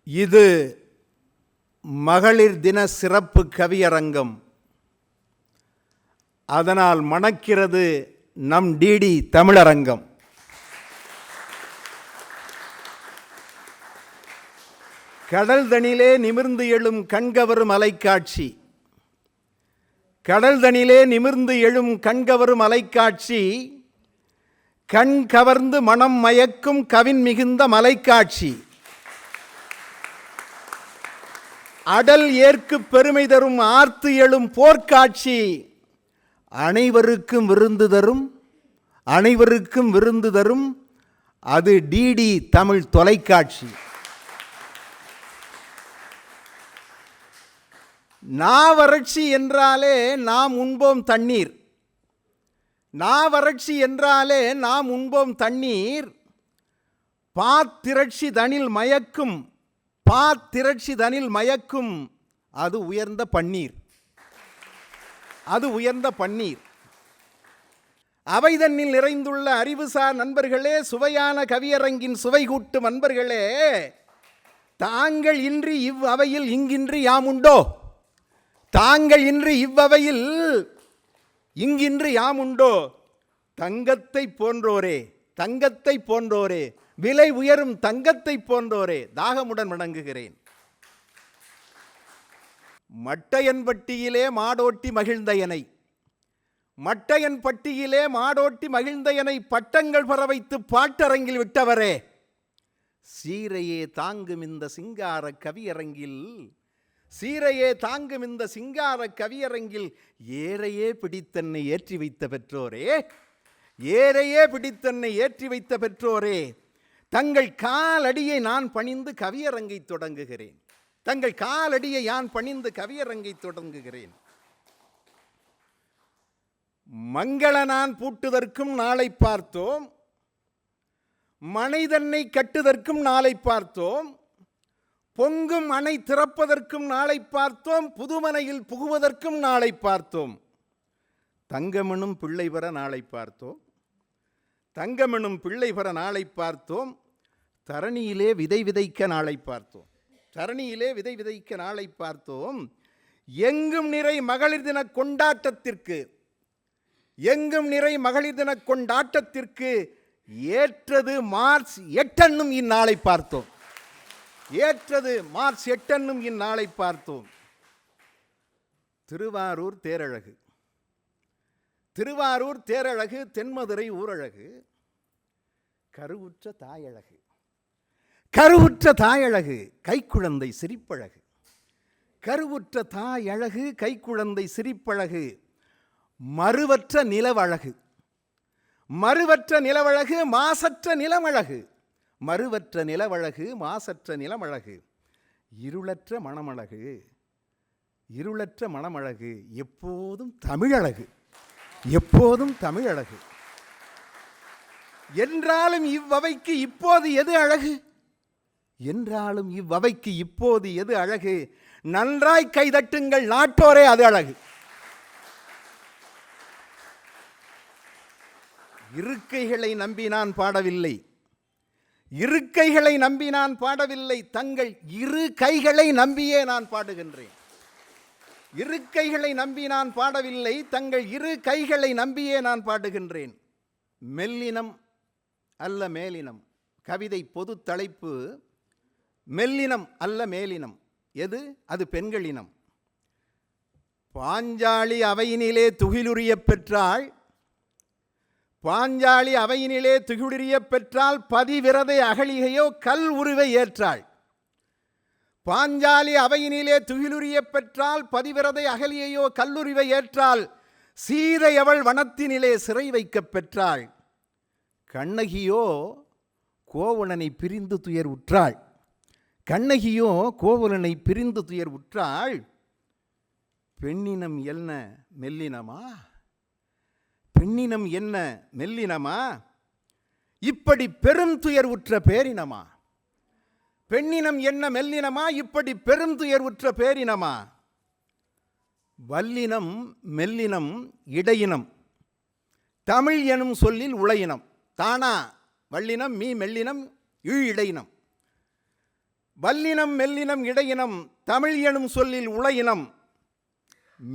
இது மகளிர் தின சிறப்பு கவியரங்கம். அதனால் மணக்கிறது நம் டிடி தமிழரங்கம். கடல் தனிலே நிமிர்ந்து எழும் கண்கவரும் அலைக்காட்சி, கடல் தனிலே நிமிர்ந்து எழும் கண்கவரும் அலைக்காட்சி, கண் கவர்ந்து மனம் மயக்கும் கவின் மிகுந்த மலைக்காட்சி, அடல் ஏற்கு பெருமை தரும் ஆர்த்து எழும் போர்க்காட்சி, அனைவருக்கும் விருந்து தரும், அனைவருக்கும் விருந்து தரும் அது டிடி தமிழ் தொலைக்காட்சி. நாவறட்சி என்றாலே நாம் உண்போம் தண்ணீர், நாவறட்சி என்றாலே நாம் உண்போம் தண்ணீர், பாத்திரட்சி தனில் மயக்கும், பாத்திரட்சி தனில் மயக்கும் அது உயர்ந்த பன்னீர், அது உயர்ந்த பன்னீர். அவை தன்னில் நிறைந்துள்ள அறிவுசார் நண்பர்களே, சுவையான கவியரங்கின் சுவை கூட்டும் நண்பர்களே, தாங்கள் இன்றி இவ்வவையில் இங்கின்றி யாமுண்டோ, தாங்கள் இன்றி இவ்வவையில் இங்கின்றி யாமுண்டோ, தங்கத்தை போன்றோரே, தங்கத்தை போன்றோரே, விலை உயரும் தங்கத்தை போன்றோரே, தாகமுடன் வணங்குகிறேன். மட்டையன் பட்டியிலே மாடோட்டி மகிழ்ந்தயனை, மட்டையன் பட்டியிலே மாடோட்டி மகிழ்ந்தயனை பட்டங்கள் பெற வைத்து பாட்டரங்கில் விட்டவரே, சீரையே தாங்கும் இந்த சிங்கார கவியரங்கில், சீரையே தாங்கும் இந்த சிங்கார கவியரங்கில் ஏறையே பிடித்தன்னை ஏற்றி வைத்த பெற்றோரே, ஏறையே பிடித்தன்னை ஏற்றி வைத்த பெற்றோரே, தங்கள் காலடியை நான் பணிந்து கவியரங்கை தொடங்குகிறேன், தங்கள் காலடியை நான் பணிந்து கவியரங்கை தொடங்குகிறேன். மங்கள நான் பூட்டுதற்கும் நாளை பார்த்தோம், மனைதன்னை கட்டுதற்கும் நாளை பார்த்தோம், பொங்கும் அணை திறப்பதற்கும் நாளை பார்த்தோம், புதுமனையில் புகுவதற்கும் நாளை பார்த்தோம், தங்கமெனும் பிள்ளை பெற நாளை பார்த்தோம், தங்கமெனும் பிள்ளை பெற நாளை பார்த்தோம், தரணியிலே விதை விதைக்க நாளை பார்த்தோம், தரணியிலே விதை விதைக்க நாளை பார்த்தோம். எங்கும் நிறை மகளிர் தின கொண்டாட்டத்திற்கு, எங்கும் நிறை மகளிர் தின கொண்டாட்டத்திற்கு ஏற்றது மார்ச் 8 இந்நாளை பார்த்தோம், ஏற்றது மார்ச் 8 இந்நாளை பார்த்தோம். திருவாரூர் தேரழகு, திருவாரூர் தேரழகு, தென்மதுரை ஊரழகு, கருவுற்ற தாயழகு, கருவுற்ற தாயழகு, கைக்குழந்தை சிரிப்பழகு, கருவுற்ற தாயழகு, கைக்குழந்தை சிரிப்பழகு, மறுவற்ற நிலவழகு, மறுவற்ற நிலவழகு, மாசற்ற நிலமழகு, மறுவற்ற நிலவழகு, மாசற்ற நிலமழகு, இருளற்ற மணமழகு, இருளற்ற மணமழகு, எப்போதும் தமிழழகு, எப்போதும் தமிழழகு. என்றாலும் இவ்வவைக்கு இப்போது எது அழகு, என்றாலும் இவ்வவைக்கு இப்போது எது அழகு, நன்றாய் கைதட்டுங்கள் நாட்டோரே அது அழகு. இருக்கைகளை நம்பி நான் பாடவில்லை, இருக்கைகளை நம்பி நான் பாடவில்லை, தங்கள் இரு கைகளை நம்பியே நான் பாடுகின்றேன். இருக்கைகளை நம்பி நான் பாடவில்லை, தங்கள் இரு கைகளை நம்பியே நான் பாடுகின்றேன். மெல்லினம் அல்ல மேலினம், கவிதை பொது தலைப்பு மெல்லினம் அல்ல மேலினம். எது? அது பெண்களினம். பாஞ்சாலி அவையினிலே துகிலுரிய பெற்றாள், பாஞ்சாலி அவையினிலே துகிலுரிய பெற்றால் பதிவிரதை அகலிகையோ கல் உருவை ஏற்றாள், பாஞ்சாலி அவையினிலே துகிலுரிய பெற்றால் பதிவிரதை அகலியையோ கல்லுரிவை ஏற்றாள், சீதை அவள் வனத்தினிலே சிறை வைக்க பெற்றாள், கண்ணகியோ கோவலனை பிரிந்து துயர் உற்றாள், கண்ணகியோ கோவலனை பிரிந்து துயர் உற்றாள். பெண்ணினம் என்ன மெல்லினமா, பெண்ணினம் என்ன மெல்லினமா, இப்படி பெரும் துயர் உற்ற பேரினமா, பெண்ணினம் என்ன மெல்லினமா, இப்படி பெரும் துயர் உற்ற பேரினமா. வல்லினம் மெல்லினம் இடையினம், தமிழ் எனும் சொல்லில் உளையினம், தானா வல்லினம் மீ மெல்லினம் இடையினம். வல்லினம் மெல்லினம் இடையினம் தமிழ் எனும் சொல்லில் உளையினம்.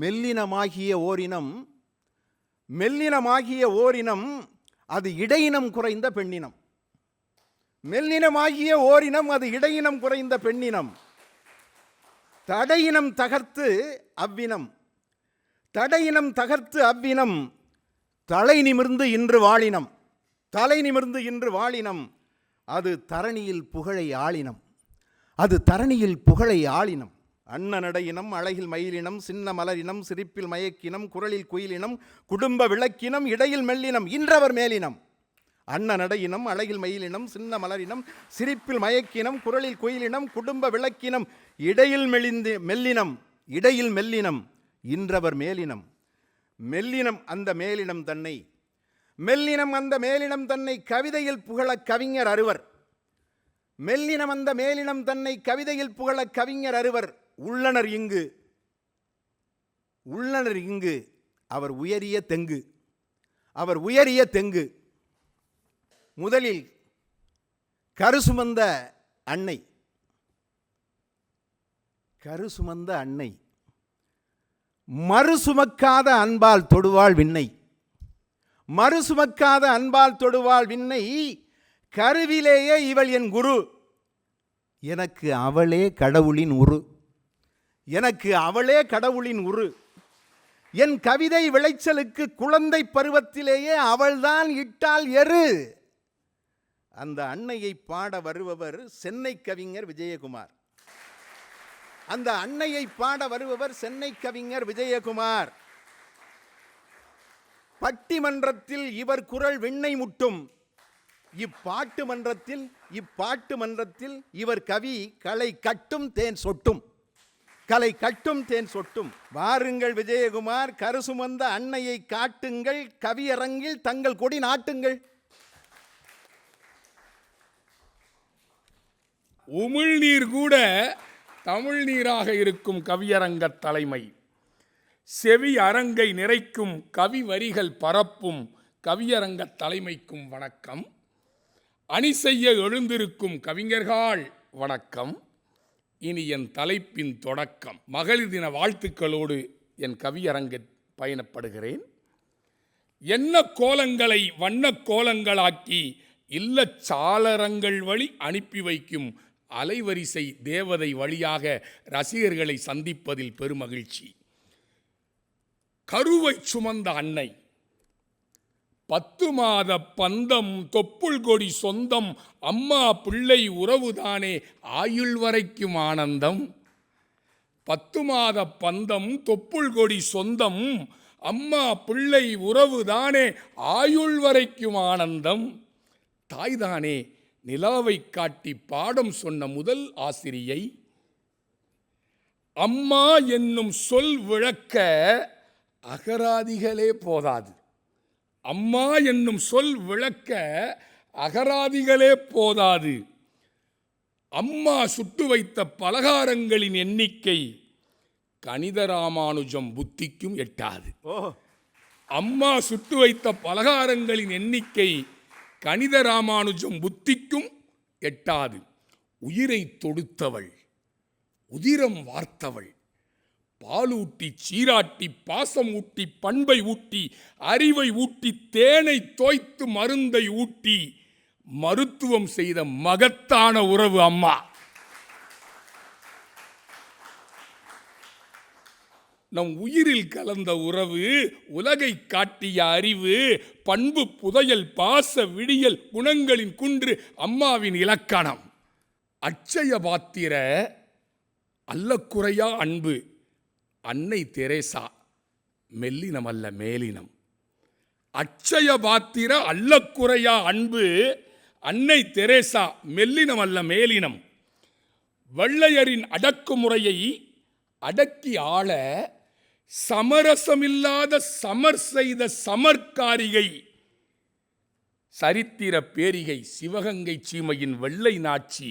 மெல்லினமாகிய ஓரினம் அது இடையினம் குறைந்த பெண்ணினம். மெல்லினமாகிய ஓரினம் அது இடையினம் குறைந்த பெண்ணினம். தடையினம் தகர்த்து அவ்வினம் தலை நிமிர்ந்து இன்று வாழினம். அது தரணியில் புகழை ஆளினம். அன்னநடையினம் அழகில் மயிலினம் சின்ன மலரினம் சிரிப்பில் மயக்கினம் குரலில் குயிலினம் குடும்ப விளக்கினம் இடையில் மெல்லினம் இன்றவர் மேலினம். அன்னநடையினம் அழகில் மயிலினம் சின்ன மலரினம் சிரிப்பில் மயக்கினம் குரலில் குயிலினம் குடும்ப விளக்கினம் இடையில் மெல்லினம் இன்றவர் மேலினம். மெல்லினம் அந்த மேலினம் தன்னை கவிதையில் புகழ கவிஞர் அறுவர். உள்ளனர் இங்கு அவர் உயரிய தெங்கு. முதலில் கருசுமந்த அன்னை மறுசுமக்காத அன்பால் தொடுவாள் விண்ணை. கருவிலேயே இவள் என் குரு. எனக்கு அவளே கடவுளின் உரு. என் கவிதை விளைச்சலுக்கு குழந்தை பருவத்திலேயே அவள்தான் இட்டாள் எரு. அந்த அன்னையை பாட வருபவர் சென்னை கவிஞர் விஜயகுமார். பட்டிமன்றத்தில் இவர் குரல் விண்ணை முட்டும். இப்பாட்டு மன்றத்தில் இவர் கவி களை கட்டும் தேன் சொட்டும். வாருங்கள் விஜயகுமார், கருசுமந்த அன்னையை காட்டுங்கள், கவியரங்கில் தங்கள் கொடி நாட்டுங்கள். உமிழ்நீர் கூட தமிழ் நீராக இருக்கும் கவியரங்க தலைமை. செவி அரங்கை நிறைக்கும் கவி வரிகள் பரப்பும் கவியரங்க தலைமைக்கும் வணக்கம். அணி செய்ய எழுந்திருக்கும் கவிஞர்கள் வணக்கம். இனி என் தலைப்பின் தொடக்கம். மகளிர் தின வாழ்த்துக்களோடு என் கவியரங்க பயணப்படுகிறேன். என்ன கோலங்களை வண்ண கோலங்களாக்கி இல்லச் சாளரங்கள் வழி அனுப்பி வைக்கும் அலைவரிசை தேவதை வழியாக ரசிகர்களை சந்திப்பதில் பெருமகிழ்ச்சி. கருவை சுமந்த அன்னை, 10 மாத பந்தம் தொப்புள் கொடி சொந்தம், அம்மா பிள்ளை உறவுதானே ஆயுள் வரைக்கும் ஆனந்தம். 10 மாத பந்தம் தொப்புள் கொடி சொந்தம், அம்மா பிள்ளை உறவுதானே ஆயுள் வரைக்கும் ஆனந்தம். தாய்தானே நிலாவை காட்டி பாடம் சொன்ன முதல் ஆசிரியை. அம்மா என்னும் சொல் விளக்க அகராதிகளே போதாது. அம்மா என்னும் சொல் விளக்க அகராதிகளே போதாது. அம்மா சுட்டு வைத்த பலகாரங்களின் எண்ணிக்கை கணித ராமானுஜம் புத்திக்கும் எட்டாது. அம்மா சுட்டு வைத்த பலகாரங்களின் எண்ணிக்கை கணித ராமானுஜம் புத்திக்கும் எட்டாது. உயிரை தொடுத்தவள், உதிரம் வார்த்தவள், பாலூட்டி சீராட்டி பாசம் ஊட்டி பண்பை ஊட்டி அறிவை ஊட்டி தேனை தோய்த்து மருந்தை ஊட்டி மருத்துவம் செய்த மகத்தான உறவு அம்மா. நம் உயிரில் கலந்த உறவு, உலகை காட்டிய அறிவு, பண்பு புதையல் பாச விடியல் குணங்களின் குன்று அம்மாவின் இலக்கணம். அட்சய பாத்திர அல்லக்குறையா அன்பு அன்னை தெரேசா மெல்லினம் அல்ல மேலினம். அட்சய பாத்திர அல்லக்குறையா அன்பு அன்னை தெரேசா மெல்லினம் அல்ல மேலினம். வெள்ளையரின் அடக்குமுறையை அடக்கி ஆள சமரசமில்லாத சமர் செய்த சமர்காரிகை சரித்திர பேரிகை சிவகங்கை சீமையின் வெள்ளை நாச்சி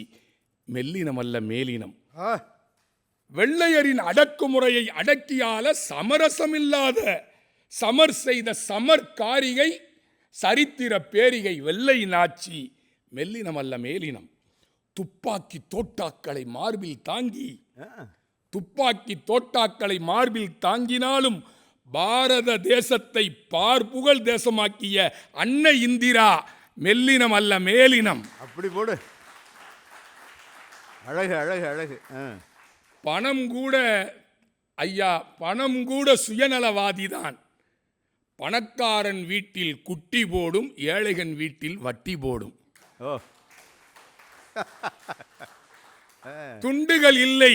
மெல்லினம் அல்ல மேலினம். வெள்ளையரின் அடக்குமுறையை அடக்கியால சமரசமில்லாத சமர் செய்த சமர்காரிகை சரித்திர பேரிகை வெள்ளை நாச்சி மெல்லினம் அல்ல மேலினம். துப்பாக்கி தோட்டாக்களை மார்பில் தாங்கி ஆ, துப்பாக்கி தோட்டாக்களை மார்பில் தாங்கினாலும் பாரத தேசத்தை பார்ப்புகழ் தேசமாக்கிய அன்னை இந்திரா மெல்லினம் அல்ல மேலினம். அப்படி போடு. அழகு அழகு அழகு. பணம் கூட ஐயா, பணம் கூட சுயநலவாதிதான். பணக்காரன் வீட்டில் குட்டி போடும், ஏழைகன் வீட்டில் வட்டி போடும். ஓ துண்டுகள் இல்லை,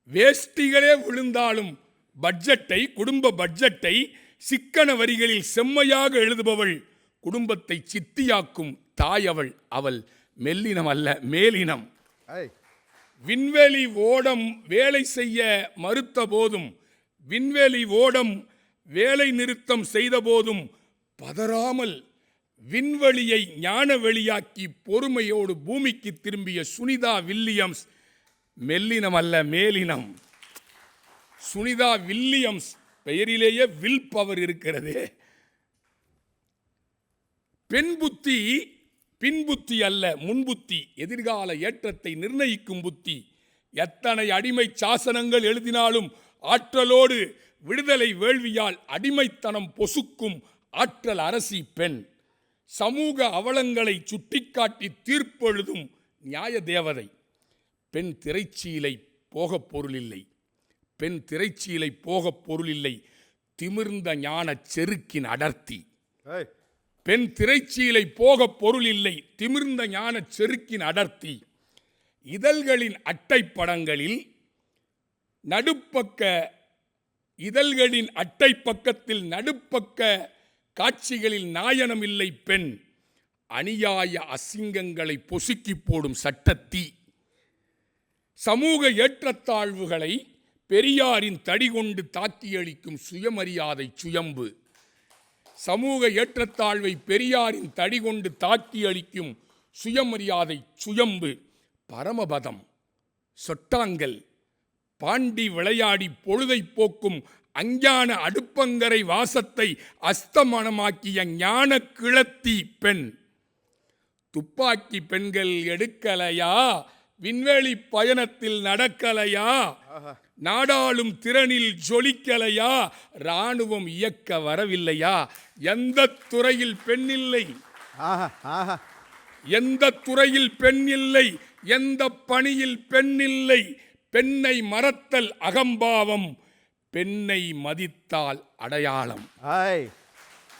வேஷ்டிகளே விழுந்தாலும் பட்ஜெட்டை, குடும்ப பட்ஜெட்டை சிக்கன வரிகளில் செம்மையாக எழுதுபவள், குடும்பத்தை சித்தியாக்கும் தாய் அவள். அவள் மெல்லினம் அல்ல மேலினம். ஐ விண்வெளி ஓடம் வேலை செய்ய மறுத்த போதும், விண்வெளி ஓடம் வேலை நிறுத்தம் செய்த போதும் பதறாமல் விண்வெளியை ஞான வெளியாக்கி பொறுமையோடு பூமிக்கு திரும்பிய சுனிதா வில்லியம்ஸ் மெல்லினம் அல்ல மேலினம். சுனிதா வில்லியம்ஸ் பெயரிலேயே வில் பவர் இருக்கிறது. பெண் புத்தி பின்புத்தி அல்ல முன்புத்தி, எதிர்கால ஏற்றத்தை நிர்ணயிக்கும் புத்தி. எத்தனை அடிமை சாசனங்கள் எழுதினாலும் ஆற்றலோடு விடுதலை வேள்வியால் அடிமைத்தனம் பொசுக்கும் ஆற்றல் அரசி பெண். சமூக அவலங்களை சுட்டிக்காட்டி தீர்ப்பெழுதும் நியாய தேவதை. பெண் திரைச்சீலை போக பொருளில்லை, பெண் திரைச்சீலை போக பொருளில்லை, திமிர்ந்த ஞான செருக்கின் அடர்த்தி. பெண் திரைச்சீலை போக பொருள் இல்லை, திமிர்ந்த ஞான செருக்கின் அடர்த்தி. இதழ்களின் அட்டைப்படங்களில் நடுப்பக்க இதழ்களின் அட்டை பக்கத்தில் நடுப்பக்க காட்சிகளில் நாயனம் இல்லை பெண். அநியாய அசிங்கங்களை பொசுக்கி போடும் சட்டத்தீ. சமூக ஏற்றத்தாழ்வுகளை பெரியாரின் தடி கொண்டு தாக்கியளிக்கும் சுயமரியாதை சுயம்பு. சமூக ஏற்றத்தாழ்வை பெரியாரின் தடி கொண்டு தாக்கி அளிக்கும் சுயமரியாதை சுயம்பு. பரமபதம், சொட்டாங்கல், பாண்டி விளையாடி பொழுதை போக்கும் அஞ்ஞான அடுப்பங்கரை வாசத்தை அஸ்தமனமாக்கிய ஞான கிழத்தி பெண். துப்பாக்கி பெண்கள் எடுக்கலையா, விண்வெளி பயணத்தில் நடக்கலையா, நாடாளும் திறனில் ஜொலிக்கலையா, இராணுவம் இயக்க வரவில்லையா? எந்த துறையில் பெண் இல்லை, எந்த துறையில் பெண் இல்லை, எந்த பணியில் பெண் இல்லை. பெண்ணை மறத்தல் அகம்பாவம், பெண்ணை மதித்தால் அடையாளம்.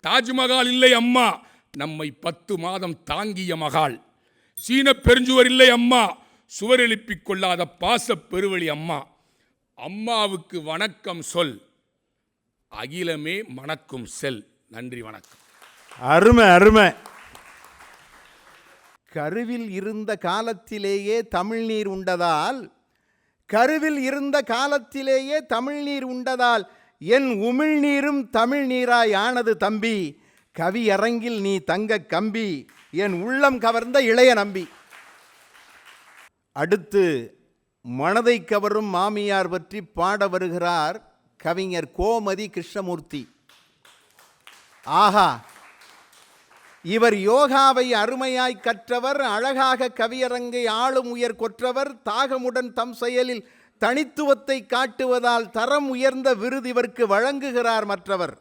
தாஜ்மஹால் இல்லை அம்மா, நம்மை 10 மாதம் தாங்கிய மகால். சீன பெருஞ்சுவர் இல்லை அம்மா, சுவர் எழுப்பிக் கொள்ளாத பாச பெருவழி அம்மா. அம்மாவுக்கு வணக்கம் சொல், அகிலமே மணக்கும் செல். நன்றி, வணக்கம். அருமை அருமை. கருவில் இருந்த காலத்திலேயே தமிழ் நீர் உண்டதால், கருவில் இருந்த காலத்திலேயே தமிழ் நீர் உண்டதால் என் உமிழ்நீரும் தமிழ் நீராய் ஆனது தம்பி. கவியரங்கில் நீ தங்க கம்பி, என் உள்ளம் கவர்ந்த இளைய நம்பி. அடுத்து மனதை கவரும் மாமியார் பற்றி பாட வருகிறார் கவிஞர் கோமதி கிருஷ்ணமூர்த்தி. ஆஹா, இவர் யோகாவை அருமையாய் கற்றவர், அழகாக கவியரங்கை ஆளும் உயர் கொற்றவர். தாகமுடன் தம் செயலில் தனித்துவத்தை காட்டுவதால் தரம் உயர்ந்த விருது இவருக்கு வழங்குகிறார் மற்றவர்.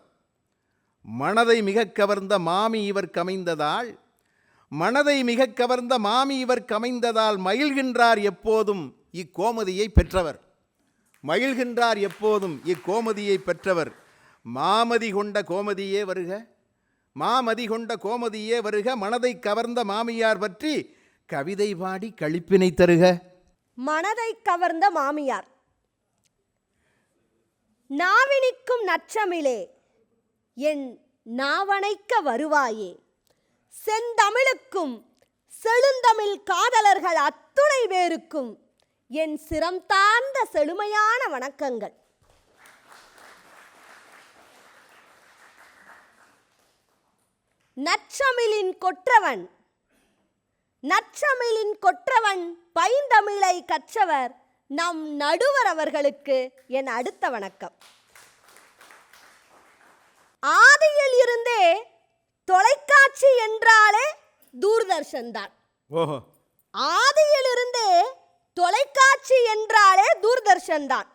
மனதை மிக கவர்ந்த மாமி இவர் கமைந்ததால், மனதை மிக கவர்ந்த மாமி இவர் கமைந்ததால் மகிழ்கின்றார் எப்போதும் இக்கோமதியை பெற்றவர். மகிழ்கின்றார் எப்போதும் இக்கோமதியை பெற்றவர். மாமதி கொண்ட கோமதியே வருக, மாமதி கொண்ட கோமதியே வருக. மனதை கவர்ந்த மாமியார் பற்றி கவிதை பாடி களிப்பினை தருக. மனதை கவர்ந்த மாமியார். நாவினிக்கும் நற்றமிழே, என் நாவணைக்க வருவாயே. செந்தமிழுக்கும் செழுந்தமிழ் காதலர்கள் அத்துணை பேருக்கும் என் சிரம் தாழ்ந்த செழுமையான வணக்கங்கள். நற்றமிழின் கொற்றவன், நற்றமிழின் கொற்றவன் பைந்தமிழை கற்றவர் நம் நடுவர் அவர்களுக்கு என் அடுத்த வணக்கம். ஆதியில் இருந்தே தொலைக்காட்சி என்றாலே தூர்தர்ஷன் தான். ஓஹோ. ஆதியிலிருந்தே தொலைக்காட்சி என்றாலே தூர்தர்ஷன் தான்.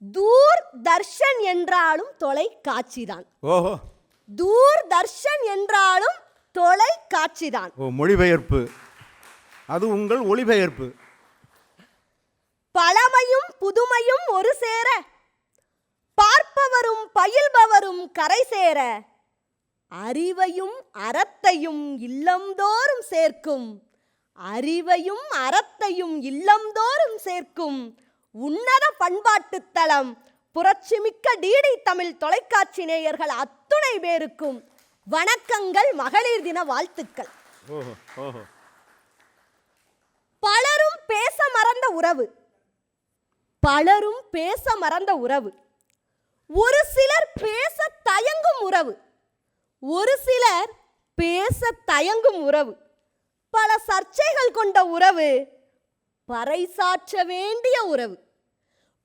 தூர்தர்ஷன் என்றாலும் தொலைக்காட்சி தான். ஓஹோ, தூர்தர்ஷன் என்றாலும் தொலைக்காட்சி தான். ஓ, மொழிபெயர்ப்பு. அது உங்கள் ஒளிபெயர்ப்பு. பழமையும் புதுமையும் ஒரு சேர, பார்ப்பவரும் பயில்பவரும் கரை சேர, அறிவையும் அறத்தையும் இல்லம்தோறும் சேர்க்கும், அறிவையும் அறத்தையும் இல்லம்தோறும் சேர்க்கும் உன்னத பண்பாட்டுத் தளம் புரட்சிமிக்க டிடி தமிழ் தொலைக்காட்சி நேயர்கள் அத்துணை பேருக்கும் வணக்கங்கள், மகளிர் தின வாழ்த்துக்கள். ஓஹோ, ஓஹோ. பலரும் பேச மறந்த உறவு, பலரும் பேச மறந்த உறவு, ஒரு சிலர் பேச தயங்கும் உறவு, ஒரு சிலர் பேச தயங்கும் உறவு, பல சர்ச்சைகள் கொண்ட உறவு, பறைசாற்ற வேண்டிய உறவு,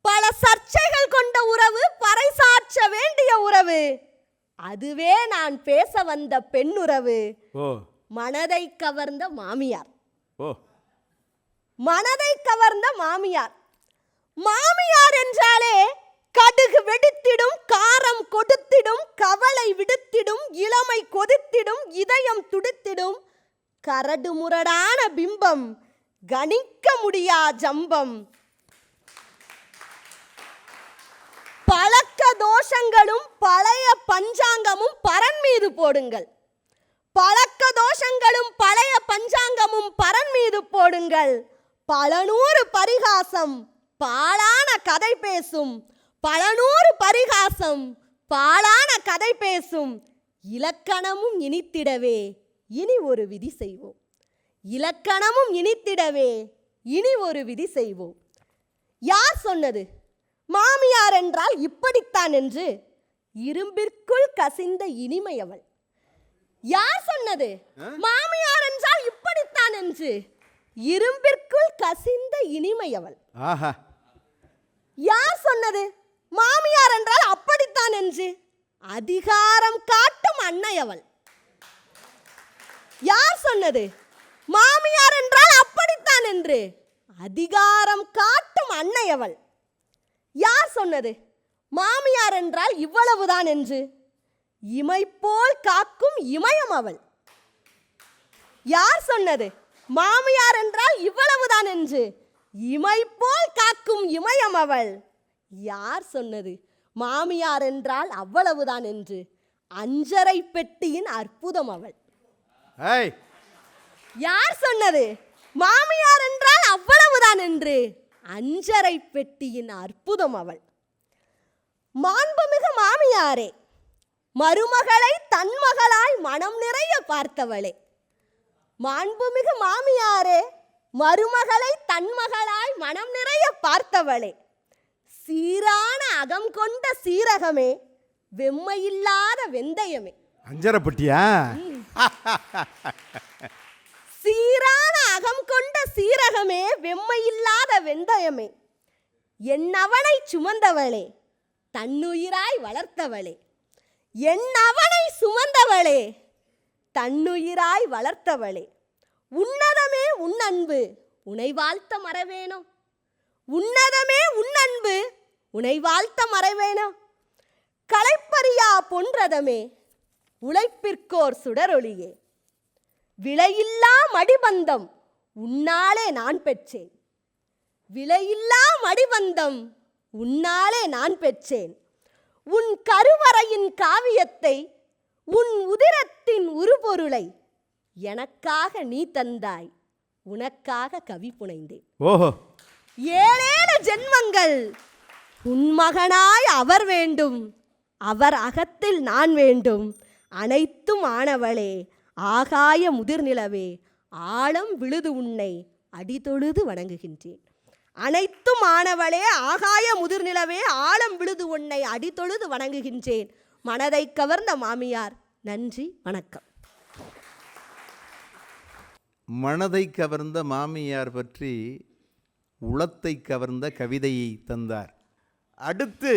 பல சர்ச்சைகள் கொண்ட உறவு, பறைசாற்ற வேண்டிய உறவு, அதுவே நான் பேச வந்த பெண்ணுறவு. ஓ, மனதை கவர்ந்த மாமியார். ஓ, மனதை கவர்ந்த மாமியார். மாமியார் என்றாலே கடுகு வெடித்திடும், காரம் கொடுத்திடும், கவலை விடுத்திடும், இளமை கொதித்திடும், இதயம் துடித்திடும், கரடு முரடான பிம்பம், கணிக்க முடியா ஜம்பம். பழக்க தோஷங்களும் பழைய பஞ்சாங்கமும் பரன் மீது போடுங்கள். பழக்க தோஷங்களும் பழைய பஞ்சாங்கமும் பரன் மீது போடுங்கள். பல நூறு பரிகாசம் பாழான கதை பேசும், பல நூறு பரிகாசம் பாழான கதை பேசும். இலக்கணமும் இனித்திடவே இனி ஒரு விதி செய்வோம், இலக்கணமும் இனித்திடவே இனி ஒரு விதி செய்வோம். யார் சொன்னது மாமியார் என்றால் இப்படித்தான் என்று? இரும்பிற்குள் கசிந்த இனிமை அவள். யார் சொன்னது மாமியார் என்றால் இப்படித்தான் என்று? இரும்பிற்குள் கசிந்த இனிமை அவள். ஆஹா. யார் சொன்னது மாமியார் என்றால் அப்படித்தான் என்று? அதிகாரம் காட்டும் அன்னை அவள். யார் சொன்னது மாமியார் என்றால் அப்படித்தான் என்று? அதிகாரம் காட்டும் அன்னை அவள். யார் சொன்னது மாமியார் என்றால் இவ்வளவுதான் என்று? இமை போல் காக்கும் இமயம் அவள். யார் சொன்னது மாமியார் என்றால் இவ்வளவுதான் என்று? இமை போல் காக்கும் இமயம் அவள். யார் சொன்னது மாமியார் என்றால் அவ்வளவுதான் என்று? அஞ்சரை பெட்டியின் அற்புதம் அவள். யார் சொன்னது மாமியார் என்றால் அவ்வளவுதான் என்று? அஞ்சரை பெட்டியின் அற்புதம் அவள். மாண்புமிகு மாமியாரே, மருமகளை தன்மகளாய் மனம் நிறைய பார்த்தவளே. மாண்புமிகு மாமியாரே, மருமகளை தன்மகளாய் மனம் நிறைய பார்த்தவளே. சீரான அகம் கொண்ட சீரகமே, வெம்மையில்லாத வெந்தயமே. அஞ்சரப்பட்டியா? சீரான அகம் கொண்ட சீரகமே, வெம்மையில்லாத வெந்தயமே. என் அவனை சுமந்தவளே, தன்னுயிராய் வளர்த்தவளே. என் அவனை சுமந்தவளே, தன்னுயிராய் வளர்த்தவளே. உன்னதமே உன் அன்பு, உனை வாழ்த்த மறவேனோ. உன்னதமே உன் அன்பு, உனை வாழ்த்த மறவேனோ. களைப்பறியா பொன்றதமே, உழைப்பிற்கோர் சுடரொளியே. விலையில்லா மடிபந்தம் உன்னாலே நான் பெற்றேன். விலையில்லா மடிபந்தம் உன்னாலே நான் பெற்றேன். உன் கருவறையின் காவியத்தை, உன் உதிரத்தின் உருபொருளை எனக்காக நீ தந்தாய், உனக்காக கவி புனைந்தேன். ஓஹோ. ஏழேழு ஜென்மங்கள் உன் மகனாய் அவர் வேண்டும், அவர் அகத்தில் நான் வேண்டும். அனைத்தும் ஆனவளே, ஆகாய முதிர்நிலவே, ஆழம் விழுது உன்னை அடிதொழுது வணங்குகின்றேன். அனைத்தும் ஆனவளே, ஆகாய முதிர்நிலவே, ஆழம் விழுது உன்னை அடிதொழுது வணங்குகின்றேன். மனதை கவர்ந்த மாமியார். நன்றி, வணக்கம். மனதை கவர்ந்த மாமியார் பற்றி உளத்தை கவர்ந்த கவிதையை தந்தார். அடுத்து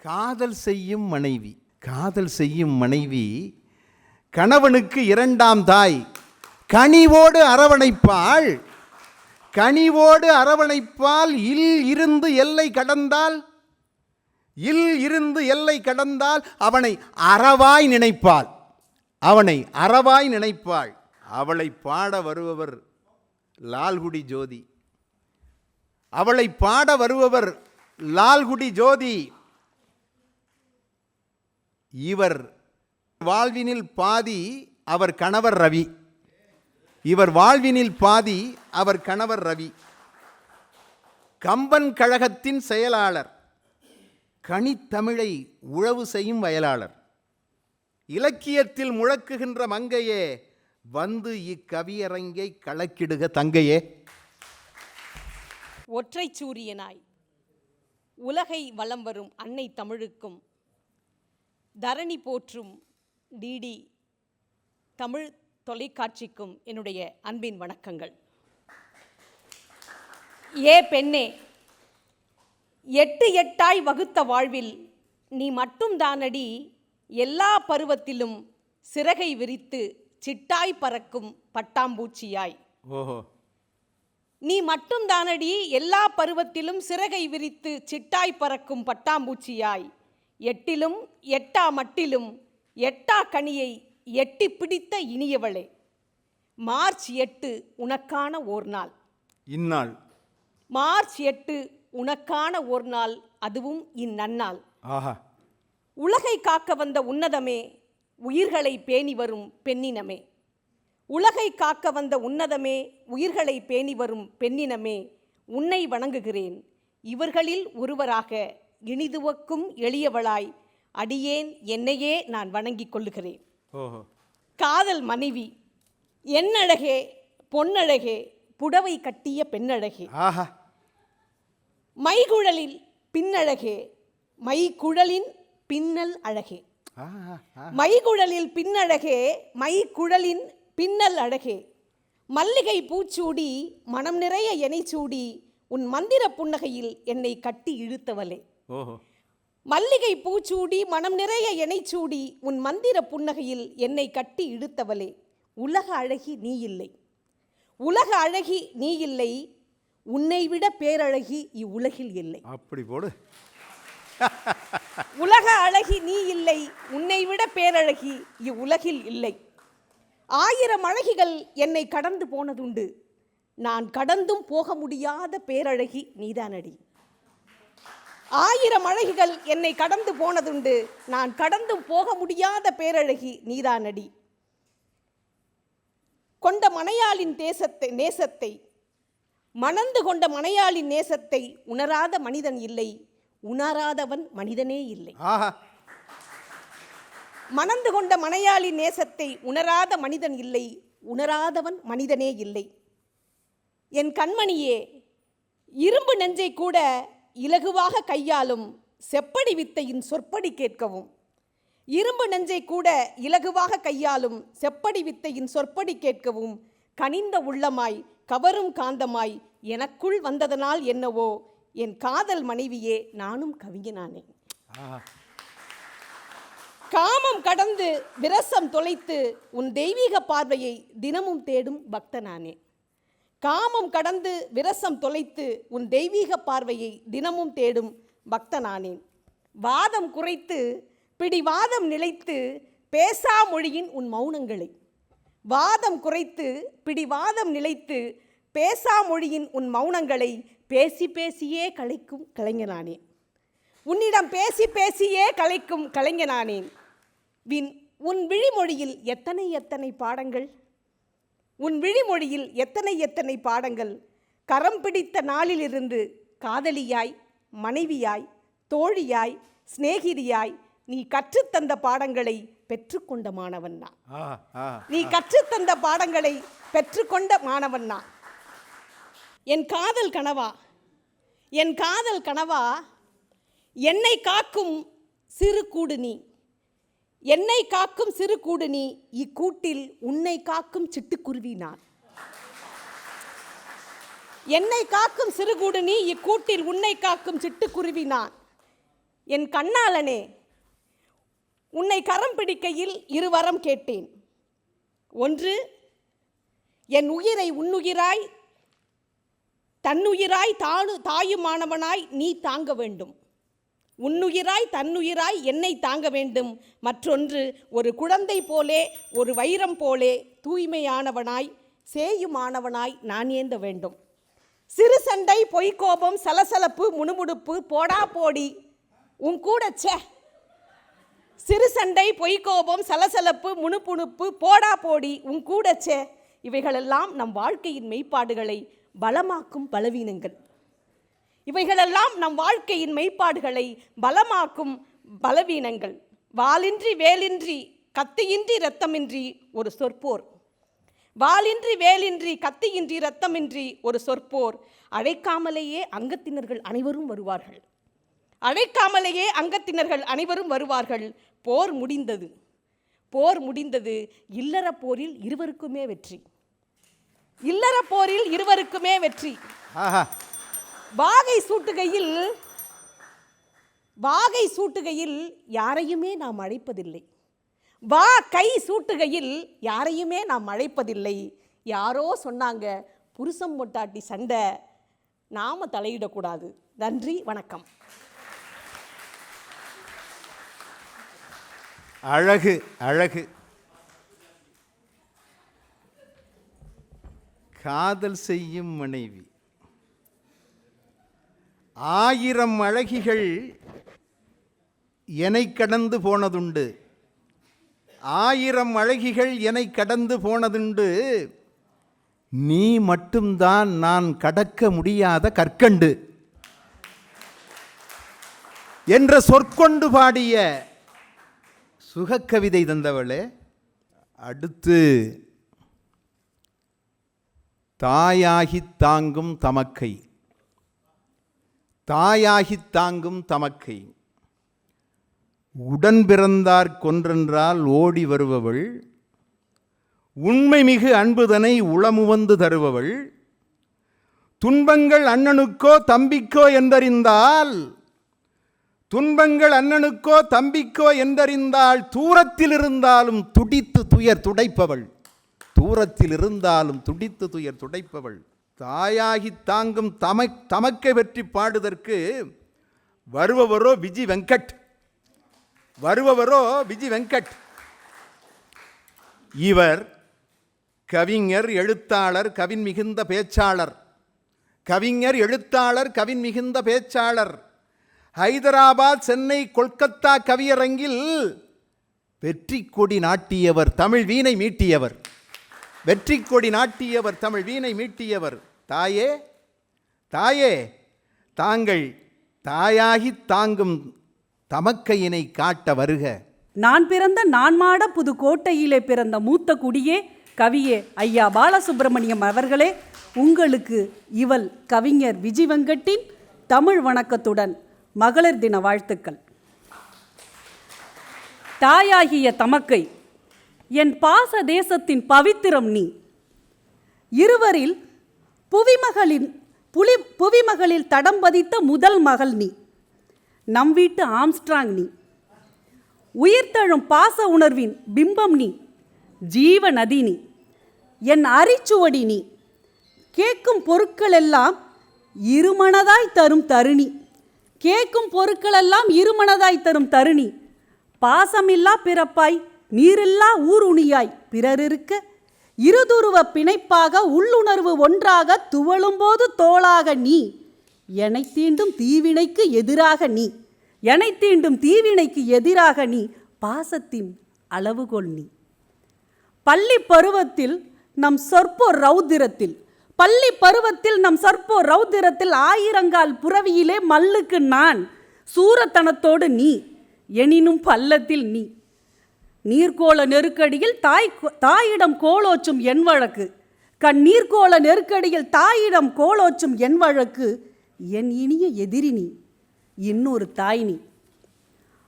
காதல் செய்யும் மனைவி. காதல் செய்யும் மனைவி கணவனுக்கு இரண்டாம் தாய், கனிவோடு அரவணைப்பாள். கனிவோடு அரவணைப்பால் இல் இருந்து எல்லை கடந்தால், இல் இருந்து எல்லை கடந்தால் அவனை அறவாய் நினைப்பாள். அவனை அறவாய் நினைப்பாள். அவளை பாட வருபவர் லால்குடி ஜோதி. அவளை பாட வருபவர் லால்குடி ஜோதி. இவர் வாழ்வினில் பாதி, அவர் கணவர் ரவி. இவர் வாழ்வினில் பாதி, அவர் கணவர் ரவி. கம்பன் கழகத்தின் செயலாளர், கனித்தமிழை உழவு செய்யும் வயலாளர். இலக்கியத்தில் முழக்குகின்ற மங்கையே, வந்து இக்கவியரங்கை கலக்கிடுக தங்கையே. ஒற்றை சூரியனாய் உலகை வலம் வரும் அன்னை தமிழுக்கும், தரணி போற்றும் டிடி தமிழ் தொலைக்காட்சிக்கும் என்னுடைய அன்பின் வணக்கங்கள். ஏ பெண்ணே, எட்டு எட்டாய் வகுத்த வாழ்வில் நீ மட்டும் தானடி எல்லா பருவத்திலும் சிறகை விரித்து சிட்டாய் பறக்கும் பட்டாம்பூச்சியாய். ஓஹோ. நீ மட்டும் தானடி எல்லா பருவத்திலும் சிறகை விரித்து சிட்டாய் பறக்கும் பட்டாம்பூச்சியாய். எட்டிலும் எட்டா மட்டிலும் எட்டா கனியை எட்டி பிடித்த இனியவளே, மார்ச் 8 உனக்கான ஓர் நாள். இந்நாள் மார்ச் 8 உனக்கான ஓர் நாள், அதுவும் இந்நன்னாள். ஆஹா. உலகை காக்க வந்த உன்னதமே, உயிர்களை பேணி வரும் பெண்ணினமே. உலகை காக்க வந்த உன்னதமே, உயிர்களை பேணி வரும் பெண்ணினமே, உன்னை வணங்குகிறேன். இவர்களில் ஒருவராக இனிதுவக்கும் எளியவளாய் அடியேன் என்னையே நான் வணங்கிக் கொள்ளுகிறேன். ஓஹோ. காதல் மனைவி, என்னழகே பொன்னழகே புடவை கட்டிய பெண்ணழகே. ஆஹா. மைகுழலில் பின்னழகே, மைகுழலின் பின்னல் அழகே. ஆஹா. மைகுழலில் பின்னழகே, மைகுழலின் பின்னல் அழகே. மல்லிகை பூச்சூடி மனம் நிறைய எனை சூடி உன் மந்திர புன்னகையில் என்னை கட்டி இழுத்தவளே. ஓஹோ. மல்லிகை பூச்சூடி மனம் நிறைய எனை சூடி உன் மந்திர புன்னகையில் என்னை கட்டி இழுத்தவளே. உலக அழகி நீ இல்லை, உலக அழகி நீ இல்லை, உன்னை விட பேரழகி இவ்வுலகில் இல்லை. அப்படி போடு. உலக அழகி நீ இல்லை, உன்னை விட பேரழகி இவ்வுலகில் இல்லை. 1000 அழகிகள் என்னை கடந்து போனதுண்டு, நான் கடந்தும் போக முடியாத பேரழகி நீதானடி. 1000 அழகிகள் என்னை கடந்து போனதுண்டு, நான் கடந்தும் போக முடியாத பேரழகி நீதானடி. கொண்ட மனையாளின் நேசத்தை மணந்து கொண்ட மனையாளின் நேசத்தை உணராத மனிதன் இல்லை, உணராதவன் மனிதனே இல்லை. ஆஹா. மணந்து கொண்ட மனையாளின் நேசத்தை உணராத மனிதன் இல்லை, உணராதவன் மனிதனே இல்லை. என் கண்மணியே, இரும்பு நெஞ்சை கூட இலகுவாக கையாளும் செப்படி வித்தையின் சொற்படி கேட்கவும். இரும்பு நெஞ்சை கூட இலகுவாக கையாளும் செப்படி வித்தையின் சொற்படி கேட்கவும் கனிந்த உள்ளமாய் கவரும் காந்தமாய் எனக்குள் வந்ததனால் என்னவோ என் காதல் மனைவியே நானும் கவிஞனானே. காமம் கடந்து விரசம் தொலைத்து உன் தெய்வீக பார்வையை தினமும் தேடும் பக்தனானே. காமம் கடந்து விரசம் தொலைத்து உன் தெய்வீக பார்வையை தினமும் தேடும் பக்தனானேன். வாதம் குறைத்து பிடிவாதம் நிலைத்து பேசா மொழியின் உன் மௌனங்களை. வாதம் குறைத்து பிடிவாதம் நிலைத்து பேசா மொழியின் உன் மௌனங்களை பேசி பேசியே கலைக்கும் கலைஞனானேன். உன்னிடம் பேசி பேசியே கலைக்கும் கலைஞனானேன். உன் விழிமொழியில் எத்தனை எத்தனை பாடங்கள், உன் விழிமொழியில் எத்தனை எத்தனை பாடங்கள். கரம் பிடித்த நாளிலிருந்து காதலியாய், மனைவியாய், தோழியாய், சிநேகிதியாய் நீ கற்றுத்தந்த பாடங்களை பெற்றுக்கொண்ட மாணவன் நான். நீ கற்றுத்தந்த பாடங்களை பெற்றுக்கொண்ட மாணவன் நான். என் காதல் கனவா, என் காதல் கனவா, என்னை காக்கும் சிறு கூடு நீ, என்னை காக்கும் சிறு கூடு நீ, இக்கூட்டில் உன்னை காக்கும் சிட்டுக்குருவி நான். என்னை காக்கும் சிறு கூடு நீ, இக்கூட்டில் உன்னை காக்கும் சிட்டுக்குருவி நான். என் கண்ணாளனே, உன்னை கரம் பிடிக்கையில் 2 வரம் கேட்டேன். ஒன்று, என் உயிரை உன்னுயிராய் தன்னுயிராய் தாயுமானவனாய் நீ தாங்க வேண்டும். உன்னுயிராய் தன்னுயிராய் என்னை தாங்க வேண்டும். மற்றொன்று, ஒரு குழந்தை போலே, ஒரு வைரம் போலே தூய்மையானவனாய் சேயுமானவனாய் நான் ஏந்த வேண்டும். சிறு சண்டை, பொய்க்கோபம், சலசலப்பு, முணுமுணுப்பு, போடா போடி உன் கூட சிறு சண்டை, பொய்க்கோபம், சலசலப்பு, முணுமுணுப்பு, போடா போடி உன் கூட இவைகளெல்லாம் நம் வாழ்க்கையின் மெய்ப்பாடுகளை பலமாக்கும் பலவீனங்கள். இவைகளெல்லாம் நம் வாழ்க்கையின் மெய்ப்பாடுகளை பலமாக்கும் பலவீனங்கள். வாளின்றி வேலின்றி கத்தியின்றி இரத்தமின்றி ஒரு சொற்போர். வாளின்றி வேலின்றி கத்தியின்றி இரத்தமின்றி ஒரு சொற்போர். அழைக்காமலேயே அங்கத்தினர்கள் அனைவரும் வருவார்கள். அழைக்காமலேயே அங்கத்தினர்கள் அனைவரும் வருவார்கள். போர் முடிந்தது. போர் முடிந்தது. இல்லற போரில் இருவருக்குமே வெற்றி. இல்லற போரில் இருவருக்குமே வெற்றி. வாகை சூட்டுகையில் யாரையுமே நாம் அழைப்பதில்லை. கை சூட்டுகையில் யாரையுமே நாம் அழைப்பதில்லை. யாரோ சொன்னாங்க, புருஷம் பொண்டாட்டி சண்டை, நாம தலையிடக்கூடாது. நன்றி, வணக்கம். அழகு அழகு. காதல் செய்யும் மனைவி. 1000 அழகிகள் என்னை கடந்து போனதுண்டு. 1000 அழகிகள் என்னை கடந்து போனதுண்டு. நீ மட்டும்தான் நான் கடக்க முடியாத கற்கண்டு என்ற சொற்கொண்டு பாடிய சுகக்கவிதை தந்தவளே. அடுத்து, தாயாகித் தாங்கும் தமக்கை. தாயாகித் தாங்கும் தமக்கை. உடன் பிறந்தார் கொன்றென்றால் ஓடி வருபவள். உண்மை மிகு அன்புதனை உளமுவந்து தருபவள். துன்பங்கள் அண்ணனுக்கோ தம்பிக்கோ என்றறிந்தால், துன்பங்கள் அண்ணனுக்கோ தம்பிக்கோ என்றறிந்தால் தூரத்தில் இருந்தாலும் துடித்து துயர் துடைப்பவள். தூரத்தில் இருந்தாலும் துடித்து துயர் துடைப்பவள். தாயாகி தாங்கும் தமக்கை பற்றி பாடுதற்கு வருபவரோ விஜி வெங்கட். வருபவரோ விஜி வெங்கட். இவர் கவிஞர், எழுத்தாளர், கவின் மிகுந்த பேச்சாளர். கவிஞர், எழுத்தாளர், கவின் மிகுந்த பேச்சாளர். ஹைதராபாத், சென்னை, கொல்கத்தா கவியரங்கில் வெற்றி கொடி நாட்டியவர், தமிழ் வீணை மீட்டியவர். வெற்றி கொடி நாட்டியவர், தமிழ் வீணை மீட்டியவர். தாயே, தாயே, தாங்கள் தாயாகி தாங்கும் தமக்கையினை காட்ட வருக. நான் பிறந்த நான்மாட புதுக்கோட்டையிலே பிறந்த மூத்த குடியே, கவியே ஐயா பாலசுப்ரமணியம் அவர்களே, உங்களுக்கு இவள் கவிஞர் விஜி வெங்கட்டின் தமிழ் வணக்கத்துடன் மகளிர் தின வாழ்த்துக்கள். தாயாகிய தமக்கை, என் பாச தேசத்தின் பவித்திரம் நீ. இருவரில் புவிமகளில் தடம் பதித்த முதல் மகள் நீ. நம் வீட்டு ஆம்ஸ்ட்ராங் நீ. உயிர்த்தழும் பாச உணர்வின் பிம்பம் நீ. ஜீவ நதி நீ. என் அரிச்சுவடி நீ. கேட்கும் பொருட்களெல்லாம் இருமனதாய் தரும் தருணி. கேட்கும் பொருட்களெல்லாம் இருமனதாய் தரும் தருணி. பாசமில்லா பிறப்பாய், நீரில்லா ஊருணியாய் பிறரிருக்க, இருதுருவ பிணைப்பாக உள்ளுணர்வு ஒன்றாக துவளும்போது தோளாக நீ. எனை தீண்டும் தீவினைக்கு எதிராக நீ. எனை தீண்டும் தீவினைக்கு எதிராக நீ. பாசத்தின் அளவுகோல் நீ. பள்ளி பருவத்தில் நம் சொற்போர் ரௌத்திரத்தில், பள்ளி பருவத்தில் நம் சொற்போர் ரௌத்திரத்தில் ஆயிரங்கால் புறவியிலே மல்லுக்கு நான். சூரத்தனத்தோடு நீ, எனினும் பள்ளத்தில் நீ. நீர்கோள நெருக்கடியில் தாயிடம் கோலோச்சும் என் வழக்கு. நீர்கோள நெருக்கடியில் தாயிடம் கோலோச்சும் என் வழக்கு. என் இனிய எதிரி நீ, இன்னொரு தாய் நீ.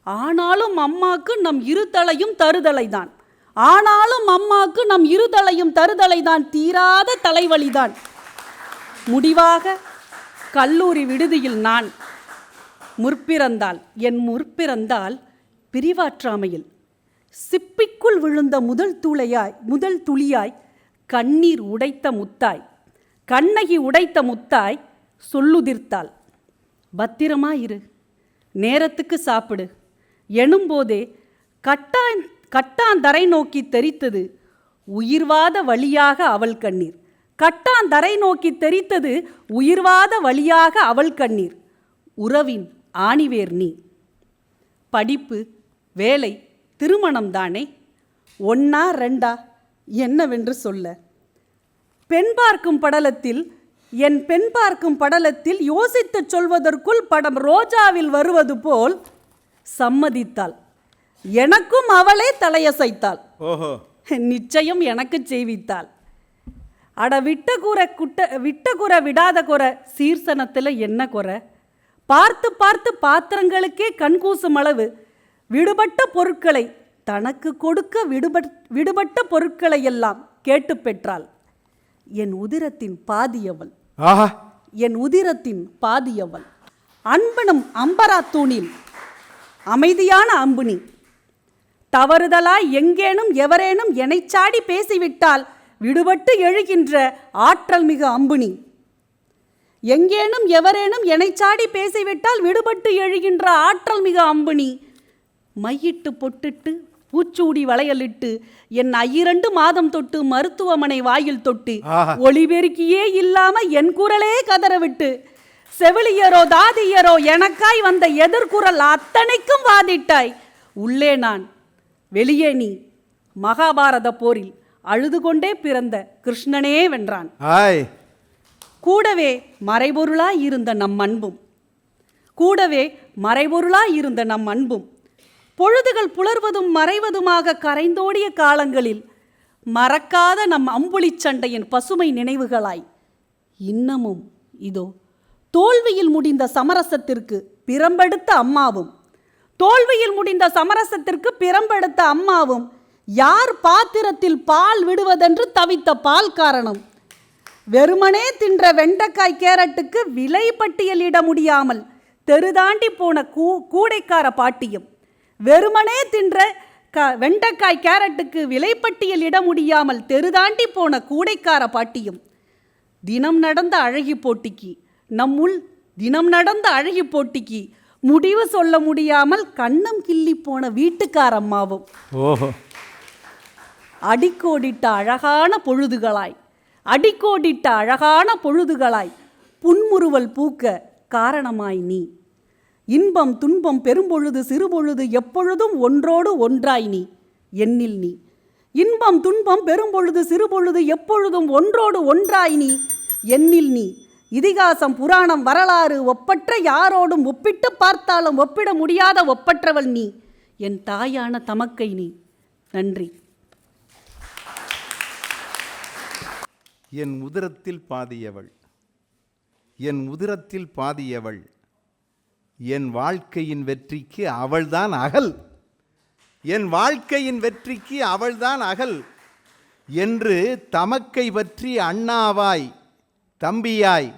ஆனாலும் அம்மாக்கு நம் இருதலையும் தருதலைதான். ஆனாலும் அம்மாக்கு நம் இருதலையும் தருதலைதான். தீராத தலைவலிதான். முடிவாக கல்லூரி விடுதியில் நான் என் முற்பிறந்தால் பிரிவாற்றாமையில் சிப்பிக்குள் விழுந்த முதல் துளியாய் கண்ணீர் உடைத்த முத்தாய், கண்ணகி உடைத்த முத்தாய் சொல்லுதிர்த்தாள். பத்திரமா இரு, நேரத்துக்கு சாப்பிடு எனும்போதே கட்டாந்தரை நோக்கி தெரித்தது உயிர்வாத வழியாக அவள் கண்ணீர். கட்டாந்தரை நோக்கி தெரித்தது உயிர்வாத வழியாக அவள் கண்ணீர். உறவின் ஆணிவேர் நீ. படிப்பு, வேலை, திருமணம் தானே, ஒன்னா ரெண்டா என்னவென்று சொல்ல. பெண் பார்க்கும் படலத்தில், என் பெண் பார்க்கும் படலத்தில் யோசித்துச் சொல்வதற்குள் படம் ரோஜாவில் வருவது போல் சம்மதித்தாள். எனக்கும் அவளே தலையசைத்தாள். ஓஹோ, நிச்சயம் எனக்கு செய்வித்தாள். அட விட்ட குறை விடாத குறை, சீர்சனத்தில் என்ன குறை? பார்த்து பார்த்து பாத்திரங்களுக்கே கண்கூசும் அளவு விடுபட்ட பொருட்களை தனக்கு கொடுக்க விடுபட்ட பொருட்களை எல்லாம் கேட்டு பெற்றாள். என் உதிரத்தின் பாதியவள், ஆஹா, என் உதிரத்தின் பாதியவள். அன்பனும் அம்பரா தூணில் அமைதியான அம்புனி. தவறுதலாய் எங்கேனும் எவரேனும் எனைச்சாடி பேசிவிட்டால் விடுபட்டு எழுகின்ற ஆற்றல் மிகு அம்புனி. எங்கேனும் எவரேனும் எனைச்சாடி பேசிவிட்டால் விடுபட்டு எழுகின்ற ஆற்றல் மிகு அம்புனி. மையிட்டு பொட்டிட்டு பூச்சூடி வளையலிட்டு என் 2 மாதம் தொட்டு மருத்துவமனை வாயில் தொட்டு ஒளிபெருக்கியே இல்லாம என் குரலே கதறவிட்டு செவிலியரோ தாதியரோ எனக்காய் வந்த எதிர்குரல் அத்தனைக்கும் வாதிட்டாய். உள்ளே நான், வெளியே நீ. மகாபாரத போரில் அழுது கொண்டே பிறந்த கிருஷ்ணனே வென்றான். கூடவே மறைபொருளாய் இருந்த நம் அன்பும், கூடவே மறைபொருளாய் இருந்த நம் அன்பும் பொழுதுகள் புலர்வதும் மறைவதுமாக கரைந்தோடிய காலங்களில் மறக்காத நம் அம்புலிச் சண்டையின் பசுமை நினைவுகளாய் இன்னமும் இதோ தோல்வியில் முடிந்த சமரசத்திற்கு பிறம்பெடுத்த அம்மாவும், தோல்வியில் முடிந்த சமரசத்திற்கு பிறம்பெடுத்த அம்மாவும், யார் பாத்திரத்தில் பால் விடுவதென்று தவித்த பால் காரணம், வெறுமனே தின்ற வெண்டைக்காய் கேரட்டுக்கு விலை பட்டியலிட முடியாமல் தெருதாண்டி போன கூடைக்கார பாட்டியும், வெறுமனே தின்ற வெண்டைக்காய் கேரட்டுக்கு விலைப்பட்டியலிட முடியாமல் தெருதாண்டி போன கூடைக்கார பாட்டியும், தினம் நடந்த அழகி போட்டிக்கு, நம்முள் தினம் நடந்த அழகி போட்டிக்கு முடிவு சொல்ல முடியாமல் கண்ணம் கிள்ளி போன வீட்டுக்காரம்மாவும், அடிக்கோடிட்ட அழகான பொழுதுகளாய், அடிக்கோடிட்ட அழகான பொழுதுகளாய் புன்முறுவல் பூக்க காரணமாய் நீ. இன்பம் துன்பம் பெரும்பொழுது சிறுபொழுது எப்பொழுதும் ஒன்றோடு ஒன்றாய் நீ என்னில் நீ. இன்பம் துன்பம் பெரும்பொழுது சிறுபொழுது எப்பொழுதும் ஒன்றோடு ஒன்றாய் நீ என்னில் நீ. இதிகாசம் புராணம் வரலாறு ஒப்பற்ற யாரோடும் ஒப்பிட்டு பார்த்தாலும் ஒப்பிட முடியாத ஒப்பற்றவள் நீ. என் தாயான தமக்கை நீ. நன்றி. என் உதிரத்தில் பாதியவள், என் உதிரத்தில் பாதியவள், என் வாழ்க்கையின் வெற்றிக்கு அவள்தான் அகல், என் வாழ்க்கையின் வெற்றிக்கு அவள்தான் அகல் என்று தமக்கை பற்றி அண்ணாவாய் தம்பியாய்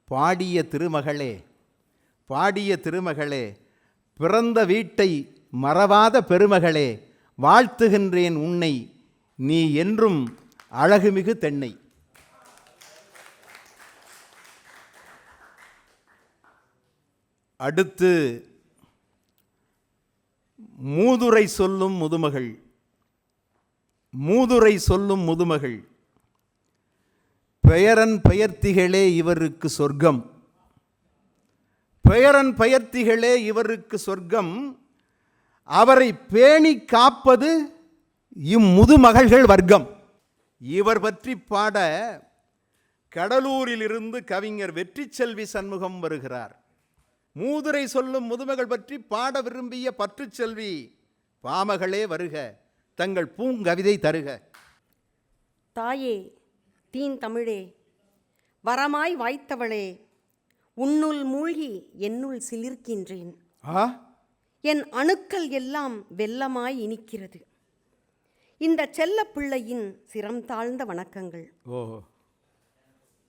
பாடிய திருமகளே, பாடிய திருமகளே, பிறந்த வீட்டை மறவாத பெருமகளே, வாழ்த்துகின்றேன் உன்னை, நீ என்றும் அழகுமிகு தென்னை. அடுத்து மூதுரை சொல்லும் முதுமகள், மூதுரை சொல்லும் முதுமகள். பெயரன் பெயர்த்திகளே இவருக்கு சொர்க்கம், பெயரன் பெயர்த்திகளே இவருக்கு சொர்க்கம், அவரை பேணி காப்பது இம்முதுமகள்கள் வர்க்கம். இவர் பற்றி பாட கடலூரிலிருந்து கவிஞர் வெற்றிச்செல்வி சண்முகம் வருகிறார். மூதுரை சொல்லும் முதுமகள் பற்றி பாட விரும்பிய பற்றுச்செல்வி பாமகளே வருக, தங்கள் பூங்கவிதை தருக. தாயே, தீன் தமிழே, வரமாய் வாய்த்தவளே, உன்னுள் மூழ்கி என்னுள் சிலிர்க்கின்றேன். என் அணுக்கள் எல்லாம் வெள்ளமாய் இனிக்கிறது. இந்த செல்ல பிள்ளையின் சிரம் தாழ்ந்த வணக்கங்கள்.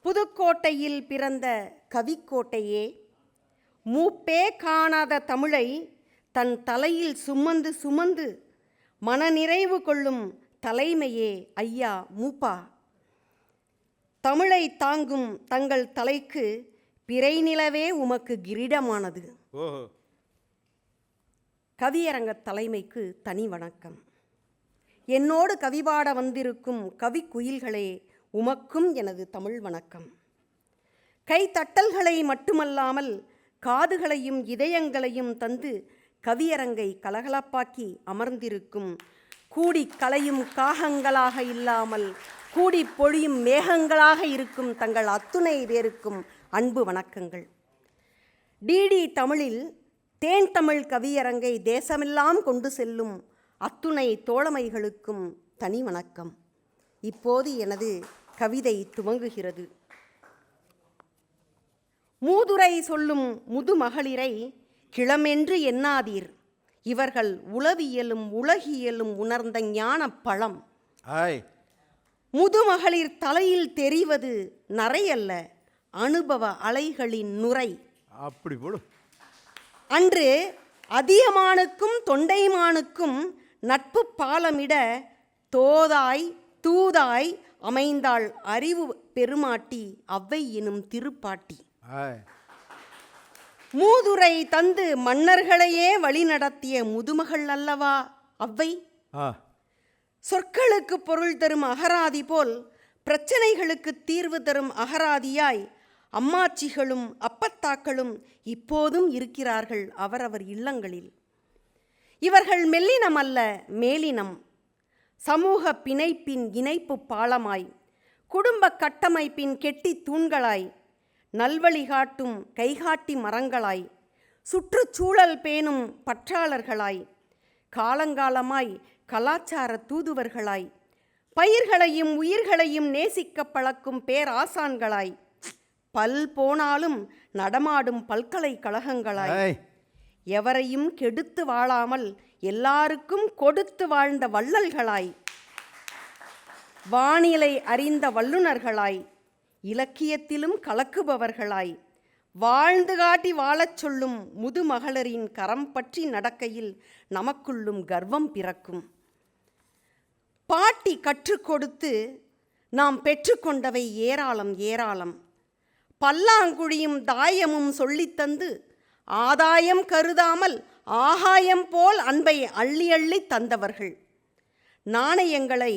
புதுக்கோட்டையில் பிறந்த கவிக்கோட்டையே, மூப்பே காணாத தமிழை தன் தலையில் சுமந்து சுமந்து மனநிறைவு கொள்ளும் தலைமையே ஐயா மூப்பா. தமிழை தாங்கும் தங்கள் தலைக்கு பிறை நிலவே உமக்கு கிரீடமானது. ஓஹோ. கவியரங்க தலைமைக்கு தனி வணக்கம். என்னோடு கவிபாட வந்திருக்கும் கவிக்குயில்களே, உமக்கும் எனது தமிழ் வணக்கம். கைத்தட்டல்களை மட்டுமல்லாமல் காதுகளையும் இதயங்களையும் தந்து கவியரங்கை கலகலப்பாக்கி அமர்ந்திருக்கும் கூடி கலையும் காகங்களாக இல்லாமல் கூடி பொழியும் மேகங்களாக இருக்கும் தங்கள் அத்துணை பேருக்கும் அன்பு வணக்கங்கள். டிடி தமிழில் தேன் தமிழ் கவியரங்கை தேசமெல்லாம் கொண்டு செல்லும் அத்துணை தோழமைகளுக்கும் தனி வணக்கம். இப்போது எனது கவிதை துவங்குகிறது. மூதுரை சொல்லும் முதுமகளிரை கிளமென்று எண்ணாதீர், இவர்கள் உளவியலும் உலகியலும் உணர்ந்த ஞான பழம். முதுமகளிர் தலையில் தெரிவது நரையல்ல, அனுபவ அலைகளின் நுரை. அப்படி போடு. அன்று அதியமானுக்கும் தொண்டைமானுக்கும் நட்பு பாலமிட தோதாய் தூதாய் அமைந்தாள் அறிவு பெருமாட்டி அவ்வை எனும் திருப்பாட்டி. மூதுரை தந்து மன்னர்களையே வழிநடத்திய முதுமகள் அல்லவா அவ்வை. சொற்களுக்கு பொருள் தரும் அகராதி போல் பிரச்சனைகளுக்கு தீர்வு தரும் அகராதியாய் அம்மாச்சிகளும் அப்பத்தாக்களும் இப்போதும் இருக்கிறார்கள் அவரவர் இல்லங்களில். இவர்கள் மெல்லினம் அல்ல, மேலினம். சமூக பிணைப்பின் இணைப்பு பாலமாய், குடும்ப கட்டமைப்பின் கெட்டி தூண்களாய், நல்வழி காட்டும் கைகாட்டி மரங்களாய், சுற்றுச்சூழல் பேணும் பற்றாளர்களாய், காலங்காலமாய் கலாச்சார தூதுவர்களாய், பயிர்களையும் உயிர்களையும் நேசிக்க பழக்கும் பேராசான்களாய், பல் போனாலும் நடமாடும் பல்கலைக்கழகங்களாய், எவரையும் கெடுத்து வாழாமல் எல்லாருக்கும் கொடுத்து வாழ்ந்த வள்ளல்களாய், வானிலை அறிந்த வல்லுநர்களாய், இலக்கியத்திலும் கலக்குபவர்களாய், வாழ்ந்து காட்டி வாழச் சொல்லும் முதுமகளிரின் கரம் பற்றி நடக்கையில் நமக்குள்ளும் கர்வம் பிறக்கும். பாட்டி கற்றுக் கொடுத்து நாம் பெற்றுக்கொண்டவை ஏராளம் ஏராளம். பல்லாங்குழியும் தாயமும் சொல்லித்தந்து ஆதாயம் கருதாமல் ஆகாயம் போல் அன்பை அள்ளி அள்ளி தந்தவர்கள். நாணயங்களை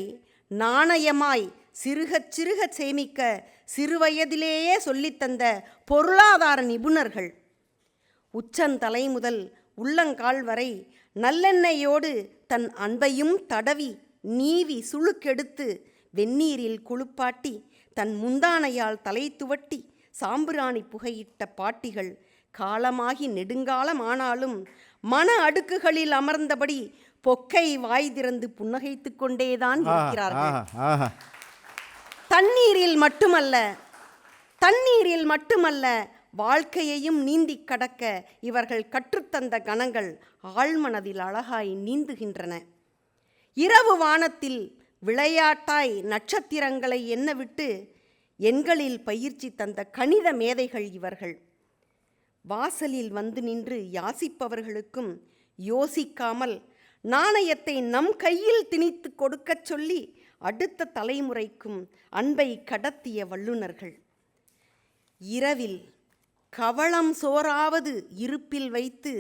நாணயமாய் சிறுகச் சிறுக சேமிக்க சிறுவயதிலேயே சொல்லித்தந்த பொருளாதார நிபுணர்கள். உச்சந்தலை முதல் உள்ளங்கால் வரை நல்லெண்ணெயோடு தன் அன்பையும் தடவி நீவி சுளுக்கெடுத்து வெந்நீரில் குளிப்பாட்டி தன் முந்தானையால் தலை துவட்டி சாம்பிராணி புகையிட்ட பாட்டிகள் காலமாகி நெடுங்காலம் ஆனாலும் மன அடுக்குகளில் அமர்ந்தபடி பொக்கை வாய் திறந்து புன்னகைத்து கொண்டேதான் இருக்கிறார்கள். தண்ணீரில் மட்டுமல்ல வாழ்க்கையையும் நீந்தி கடக்க இவர்கள் கற்றுத்தந்த கணங்கள் ஆழ்மனதில் அழகாய் நீந்துகின்றன. இரவு வானத்தில் விளையாட்டாய் நட்சத்திரங்களை எண்ணவிட்டு எண்களில் பயிற்சி தந்த கணித மேதைகள் இவர்கள். வாசலில் வந்து நின்று யாசிப்பவர்களுக்கும் யோசிக்காமல் நாணயத்தை நம் கையில் திணித்து கொடுக்கச் சொல்லி அடுத்த தலைமுறைக்கும் அன்பை கடத்திய வல்லுநர்கள். இரவில் கவளம் சோறாவது இருப்பில் வைத்து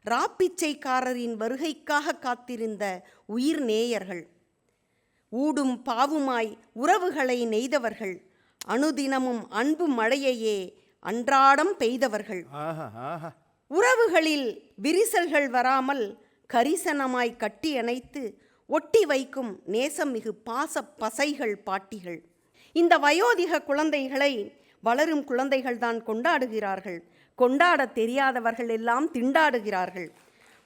ராப்பிச்சைக்காரரின் வருகைக்காக காத்திருந்த உயிர் நேயர்கள். ஊடும் பாவுமாய் உறவுகளை நெய்தவர்கள். அனுதினமும் அன்பு மழையையே அன்றாடம் பெய்தவர்கள். உறவுகளில் விரிசல்கள் வராமல் கரிசனமாய் கட்டி அணைத்து ஒட்டி வைக்கும் நேசம் மிகு பாச பசைகள் பாட்டிகள். இந்த வயோதிக குழந்தைகளை வளரும் குழந்தைகள்தான் கொண்டாடுகிறார்கள். கொண்டாட தெரியாதவர்கள் எல்லாம் திண்டாடுகிறார்கள்.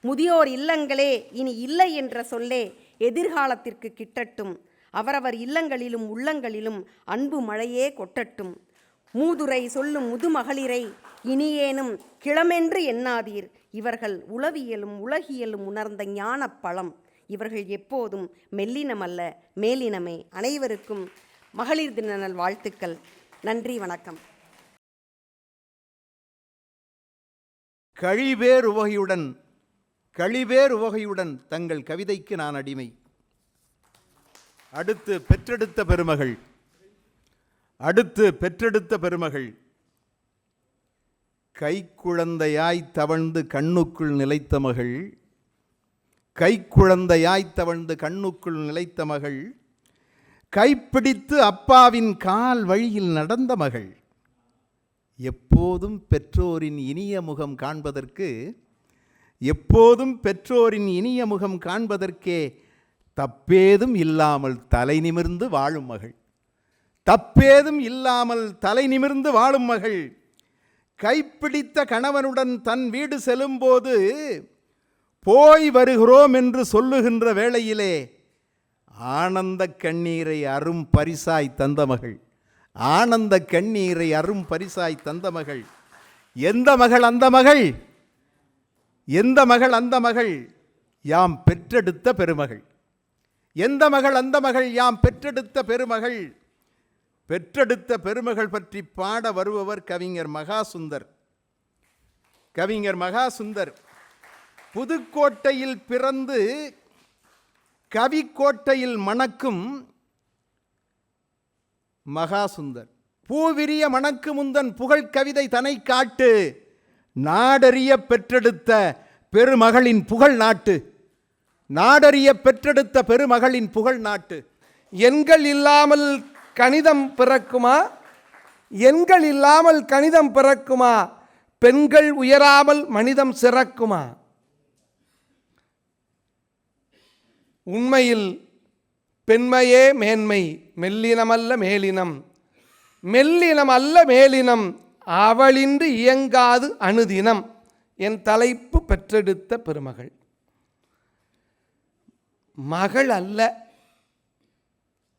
முதியோர் இல்லங்களே இனி இல்லை என்ற சொல்லே எதிர்காலத்திற்கு கிட்டட்டும். அவரவர் இல்லங்களிலும் உள்ளங்களிலும் அன்பு மழையே கொட்டட்டும். மூதுரை சொல்லும் முதுமகளிரை இனியேனும் கிளமென்று எண்ணாதீர், இவர்கள் உளவியலும் உலகியலும் உணர்ந்த ஞான பழம். இவர்கள் எப்போதும் மெல்லினமல்ல, மேலினமே. அனைவருக்கும் மகளிர் தின நல் வாழ்த்துக்கள். நன்றி, வணக்கம். கழிவேர் உவகையுடன் தங்கள் கவிதைக்கு நான் அடிமை. அடுத்து பெற்றெடுத்த பெருமகள் அடுத்து பெற்றெடுத்த பெருமகள். கைக்குழந்தையாய் தவழ்ந்து கண்ணுக்குள் நிலைத்த மகள். கைக்குழந்தையாய் தவழ்ந்து கண்ணுக்குள் நிலைத்த மகள். கைப்பிடித்து அப்பாவின் கால் வழியில் நடந்த மகள். எப்போதும் பெற்றோரின் இனிய முகம் காண்பதற்கு, எப்போதும் பெற்றோரின் இனிய முகம் காண்பதற்கே தப்பேதும் இல்லாமல் தலை நிமிர்ந்து வாழும் மகள். தப்பேதும் இல்லாமல் தலை நிமிர்ந்து வாழும் மகள். கைப்பிடித்த கணவனுடன் தன் வீடு செல்லும்போது போய் வருகிறோம் என்று சொல்லுகின்ற வேளையிலே ஆனந்த கண்ணீரை அரும் பரிசாய் தந்த மகள். ஆனந்த கண்ணீரை அரும் பரிசாய் தந்த மகள். எந்த மகள் அந்த மகள்? எந்த மகள் அந்த மகள்? யாம் பெற்றெடுத்த பெருமகள். எந்த மகள் அந்த மகள்? யாம் பெற்றெடுத்த பெருமகள். பெற்றெடுத்த பெருமகள் பற்றி பாட வருபவர் கவிஞர் மகாசுந்தர். கவிஞர் மகாசுந்தர் புதுக்கோட்டையில் பிறந்து கவிக்கோட்டையில் மணக்கும் மகாசுந்தர். பூவிரிய மணக்கு முந்தன் புகழ் கவிதை தனை காட்டு, நாடறிய பெற்றெடுத்த பெருமகளின் புகழ் நாட்டு. நாடறிய பெற்றெடுத்த பெருமகளின் புகழ் நாட்டு. எண்கள் இல்லாமல் கணிதம் பிறக்குமா? எண்கள் இல்லாமல் கணிதம் பிறக்குமா? பெண்கள் உயராமல் மனிதம் சிறக்குமா? உண்மையில் பெண்மையே மேன்மை, மெல்லினமல்ல மேலினம். மெல்லினம் அல்ல மேலினம், அவளின்றி இயங்காது அணுதினம். என் தலைப்பு பெற்றெடுத்த பெருமகள். மகள் அல்ல,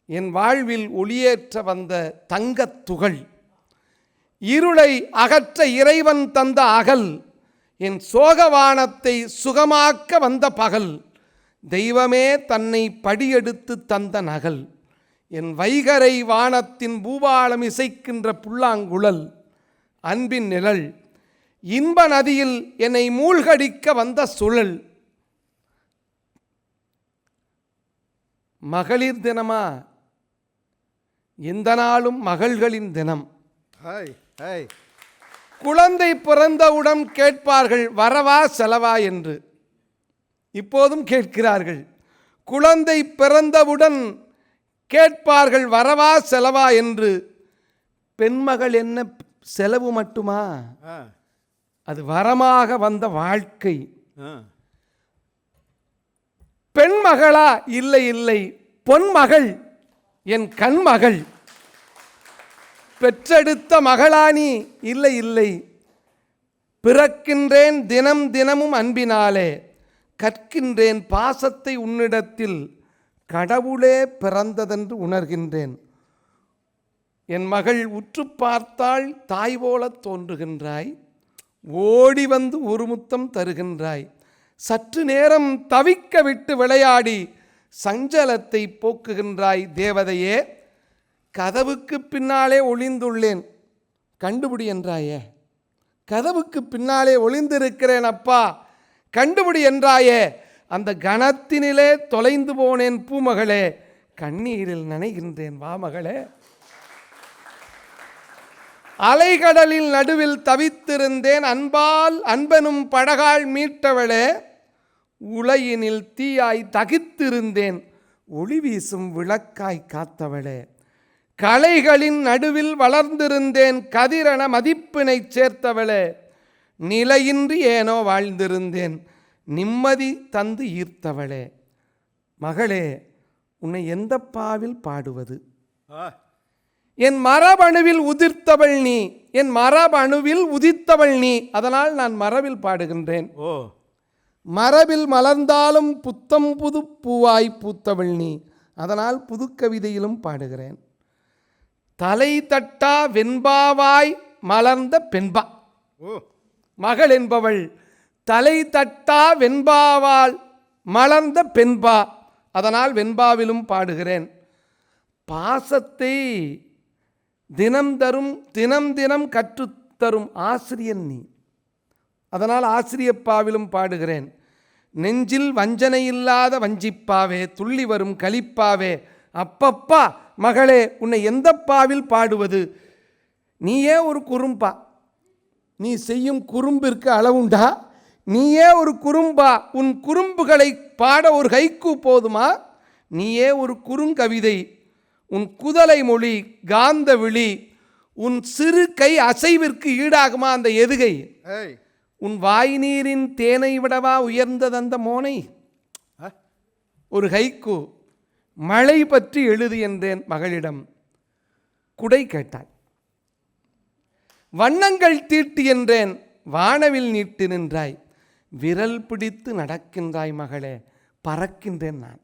என் வாழ்வில் ஒளியேற்ற வந்த தங்கத் துகள். இருளை அகற்ற இறைவன் தந்த அகல். என் சோகவானத்தை சுகமாக்க வந்த பகல். தெய்வமே தன்னை படியெடுத்து தந்த நகல். என் வைகரை வானத்தின் பூபாலம் இசைக்கின்ற புல்லாங்குழல். அன்பின் நிழல். இன்ப நதியில் என்னை மூழ்கடிக்க வந்த சுழல். மகளிர் தினமா? எந்த நாளும் மகள்களின் தினம். குழந்தை பிறந்தவுடன் கேட்பார்கள் வரவா செலவா என்று. இப்போதும் கேட்கிறார்கள். குழந்தை பிறந்தவுடன் கேட்பார்கள் வரவா செலவா என்று. பெண்மகள் என்ன செலவு மட்டுமா? அது வரமாக வந்த வாழ்க்கை. பெண்மகளா? இல்லை இல்லை, பொன்மகள், என் கண்மகள். பெற்றெடுத்த மகளானி? இல்லை இல்லை, பிறக்கின்றேன் தினம் தினமும் அன்பினாலே. கற்கின்றேன் பாசத்தை உன்னிடத்தில், கடவுளே பிறந்ததென்று உணர்கின்றேன். என் மகள் உற்று பார்த்தால் தாய் போல தோன்றுகின்றாய். ஓடி வந்து ஒரு முத்தம் தருகின்றாய். சற்று நேரம் தவிக்க விட்டு விளையாடி சஞ்சலத்தை போக்குகின்றாய் தேவதையே. கதவுக்கு பின்னாலே ஒளிந்துள்ளேன் கண்டுபிடி என்றாயே. கதவுக்கு பின்னாலே ஒளிந்திருக்கிறேன் அப்பா கண்டுபிடி என்றாயே. அந்த கணத்தினிலே தொலைந்து போனேன் பூமகளே. கண்ணீரில் நனைகின்றேன் வா மகளே. அலைகடலில் நடுவில் தவித்திருந்தேன் அன்பால் அன்பனும் படகால் மீட்டவளே. உலையினில் தீயாய் தகித்திருந்தேன் ஒளி வீசும் விளக்காய் காத்தவளே. கலைகளின் நடுவில் வளர்ந்திருந்தேன் கதிரென மதிப்பினை சேர்த்தவளே. நிலையின்றி ஏனோ வாழ்ந்திருந்தேன் நிம்மதி தந்து ஈர்த்தவளே. மகளே, உன்னை எந்த பாவில் பாடுவது? என் மரபணுவில் உதிர்த்தவள் நீ, என் மரபணுவில் உதித்தவள் நீ. அதனால் நான் மரபில் பாடுகின்றேன். மரபில் மலர்ந்தாலும் புத்தம் புது பூவாய் பூத்தவள் நீ. அதனால் புதுக்கவிதையிலும் பாடுகிறேன். தலை தட்டா வெண்பாவாய் மலர்ந்த பெண்பா. மகள் என்பவள் தலை தட்டா வெண்பாவால் மலர்ந்த பெண்பா. அதனால் வெண்பாவிலும் பாடுகிறேன். பாசத்தை தினம் தினம் கற்றுத்தரும் ஆசிரியன் நீ. அதனால் ஆசிரியப்பாவிலும் பாடுகிறேன். நெஞ்சில் வஞ்சனை இல்லாத வஞ்சிப்பாவே, துள்ளி வரும் கலிப்பாவே, அப்பப்பா மகளே, உன்னை எந்த பாவில் பாடுவது? நீயே ஒரு குறும்பா. நீ செய்யும் குறும்பிற்கு அளவுண்டா? நீயே ஒரு குறும்பா. உன் குறும்புகளை பாட ஒரு ஹைக்கூ போதுமா? நீயே ஒரு குறுங்கவிதை. உன் குதலை மொழி, காந்த விழி, உன் சிறு கை அசைவிற்கு ஈடாகுமா அந்த எதுகை? உன் வாய் நீரின் தேனை விடவா உயர்ந்தது அந்த மோனை? ஒரு ஹைக்கூ. மழை பற்றி எழுது என்றேன் மகளிடம். குடை கேட்டாள். வண்ணங்கள் தீட்டு என்றேன். வானவில் நீட்டு நின்றாய். விரல் பிடித்து நடக்கின்றாய் மகளே, பறக்கின்றேன் நான்.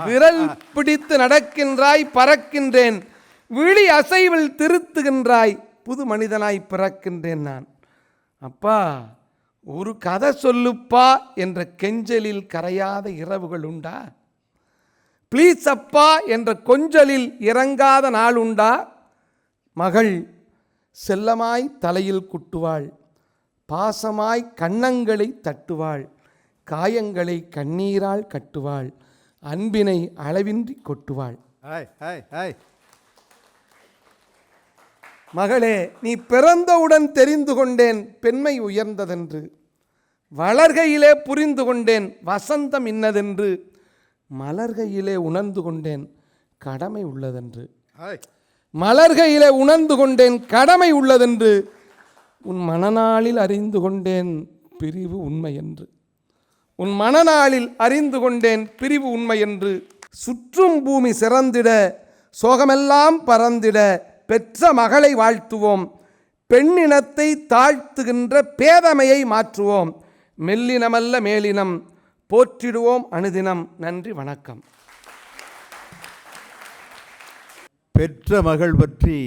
விரல் பிடித்து நடக்கின்றாய், பறக்கின்றேன். விழி அசைவில் திருத்துகின்றாய், புது மனிதனாய் பிறக்கின்றேன் நான். அப்பா, ஒரு கதை சொல்லுப்பா என்ற கெஞ்சலில் கரையாத இரவுகள் உண்டா? ப்ளீஸ் அப்பா என்ற கொஞ்சலில் இறங்காத நாள் உண்டா? மகள் செல்லமாய் தலையில் குட்டுவாள், பாசமாய் கன்னங்களை தட்டுவாள், காயங்களை கண்ணீரால் கட்டுவாள், அன்பினை அளவின்றி கொட்டுவாள். மகளே, நீ பிறந்தவுடன் தெரிந்து கொண்டேன் பெண்மை உயர்ந்ததென்று. வளர்கையிலே புரிந்து கொண்டேன் வசந்தம் இன்னதென்று. மலர்கையிலே உணர்ந்து கொண்டேன் கடமை உள்ளதென்று. மலர்கையிலே உணர்ந்து கொண்டேன் கடமை உள்ளதென்று. உன் மனநாளில் அறிந்து கொண்டேன் பிரிவு உண்மை என்று. உன் மனநாளில் அறிந்து கொண்டேன் பிரிவு உண்மை என்று. சுற்றும் பூமி சிறந்திட, சோகமெல்லாம் பறந்திட, பெற்ற மகளை வாழ்த்துவோம். பெண்ணினத்தை தாழ்த்துகின்ற பேதமையை மாற்றுவோம். மெல்லினமல்ல மேலினம் போற்றிடுவோம் அனுதினம். நன்றி, வணக்கம். பெற்ற மகள் பற்றி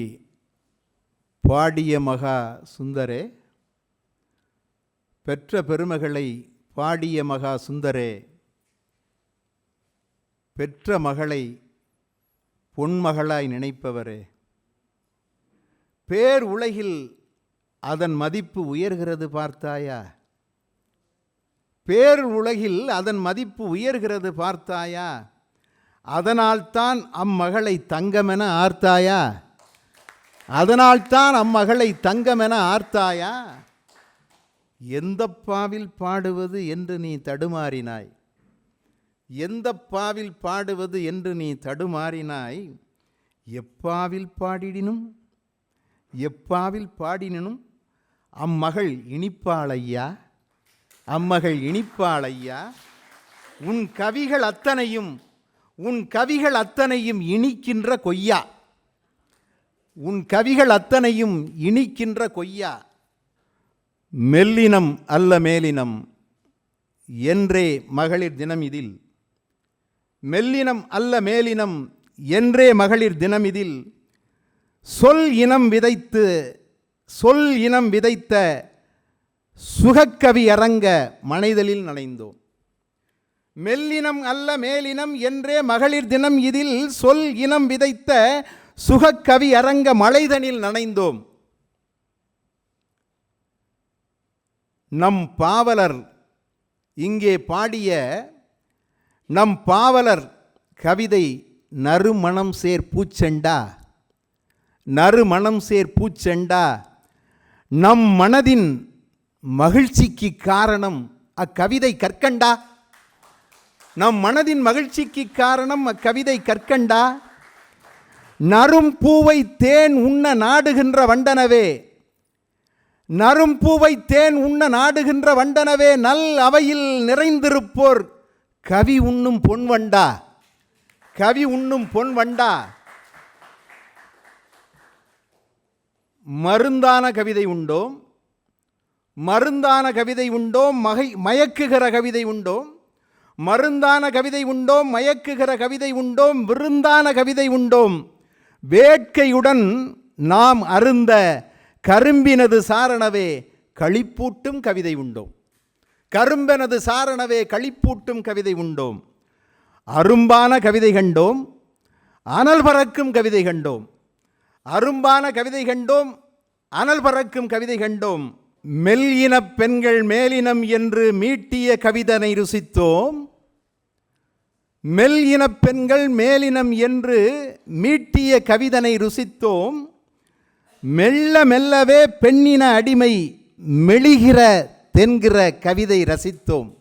பாடிய மகா சுந்தரே, பெற்ற பெருமகளை பாடிய மகா சுந்தரே, பெற்ற மகளை பொன்மகளாய் நினைப்பவரே, பேர் உலகில் அதன் மதிப்பு உயர்கிறது பார்த்தாயா? பேர் உலகில் அதன் மதிப்பு உயர்கிறது பார்த்தாயா? அதனால்தான் அம்மகளை தங்கமென ஆர்த்தாயா? அதனால்தான் அம்மகளை தங்கமென ஆர்த்தாயா? எந்த பாவில் பாடுவது என்று நீ தடுமாறினாய். எந்த பாவில் பாடுவது என்று நீ தடுமாறினாய். எப்பாவில் பாடிடினும் எப்பாவில் பாடினும் அம்மகள் இனிப்பாளையா, அம்மகள் இனிப்பாளையா. உன் கவிகள் அத்தனையும், உன் கவிகள் அத்தனையும் இனிக்கின்ற கொய்யா. உன் கவிகள் அத்தனையும் இனிக்கின்ற கொய்யா. மெல்லினம் அல்ல மேலினம் என்றே மகளிர் தினம் இதில். மெல்லினம் அல்ல மேலினம் என்றே மகளிர் தினம் இதில். சொல் இனம் விதைத்த சுகக்கவி அரங்க மனைதலில் நனைந்தோம். மெல்லினம் அல்ல மேலினம் என்றே மகளிர் தினம் இதில். சொல் இனம் விதைத்த சுகக்கவி அரங்க மலைதனில் நனைந்தோம். நம் பாவலர் இங்கே பாடிய நம் பாவலர் கவிதை நறுமணம் சேர் பூச்செண்டா, நறுமணம் சேர் பூச்செண்டா. நம் மனதின் மகிழ்ச்சிக்கு காரணம் அக்கவிதை கற்கண்டா. நம் மனதின் மகிழ்ச்சிக்கு காரணம் அக்கவிதை கற்கண்டா. நரும் பூவை தேன் உண்ண நாடுகின்ற வண்டனவே, நரும் பூவை தேன் உண்ண நாடுகின்ற வண்டனவே, நல் அவையில் நிறைந்திருப்போர் கவி உண்ணும் பொன்வண்டா, கவி உண்ணும் பொன்வண்டா. மருந்தான கவிதை உண்டோம், மருந்தான கவிதை உண்டோம், மயக்குகிற கவிதை உண்டோம். மருந்தான கவிதை உண்டோம், மயக்குகிற கவிதை உண்டோம், விருந்தான கவிதை உண்டோம். வேட்கையுடன் நாம் அருந்த கரும்பினது சாரணவே களிப்பூட்டும் கவிதை உண்டோம். கரும்பெனது சாரணவே களிப்பூட்டும் கவிதை உண்டோம். அரும்பான கவிதை கண்டோம், அனல் பறக்கும் கவிதை கண்டோம். அரும்பான கவிதை கண்டோம், அனல் பறக்கும் கவிதை கண்டோம். மெல்லினப் பெண்கள் மேலினம் என்று மீட்டிய கவிதனை ருசித்தோம். மெல் இனப் பெண்கள் மேலினம் என்று மீட்டிய கவிதனை ருசித்தோம். மெல்ல மெல்லவே பெண்ணின அடிமை மெளிகிற தென்கிற கவிதை ரசித்தோம்.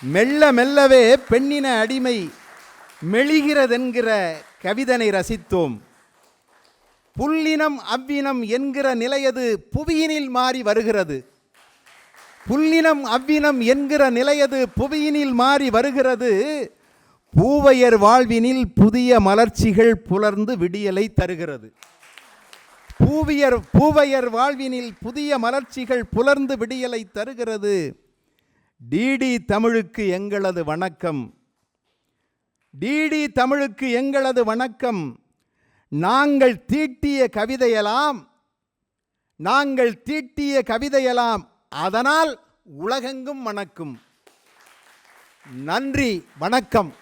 மெல்ல மெல்லவே பெண்ணின அடிமை மெளிகிறதென்கிற கவிதனை ரசித்தோம். புல்லினம் அவ்வினம் என்கிற நிலையது புவியினில் மாறி வருகிறது. புல்லினம் அவ்வினம் என்கிற நிலையது புவியினில் மாறி வருகிறது. பூவையர் வாழ்வினில் புதிய மலர்ச்சிகள் புலர்ந்து விடியலை தருகிறது. பூவையர் வாழ்வினில் புதிய மலர்ச்சிகள் புலர்ந்து விடியலை தருகிறது. டிடி தமிழுக்கு எங்களது வணக்கம். டிடி தமிழுக்கு எங்களது வணக்கம். நாங்கள் தீட்டிய கவிதையெல்லாம் அதனால் உலகெங்கும் மணக்கும். நன்றி, வணக்கம்.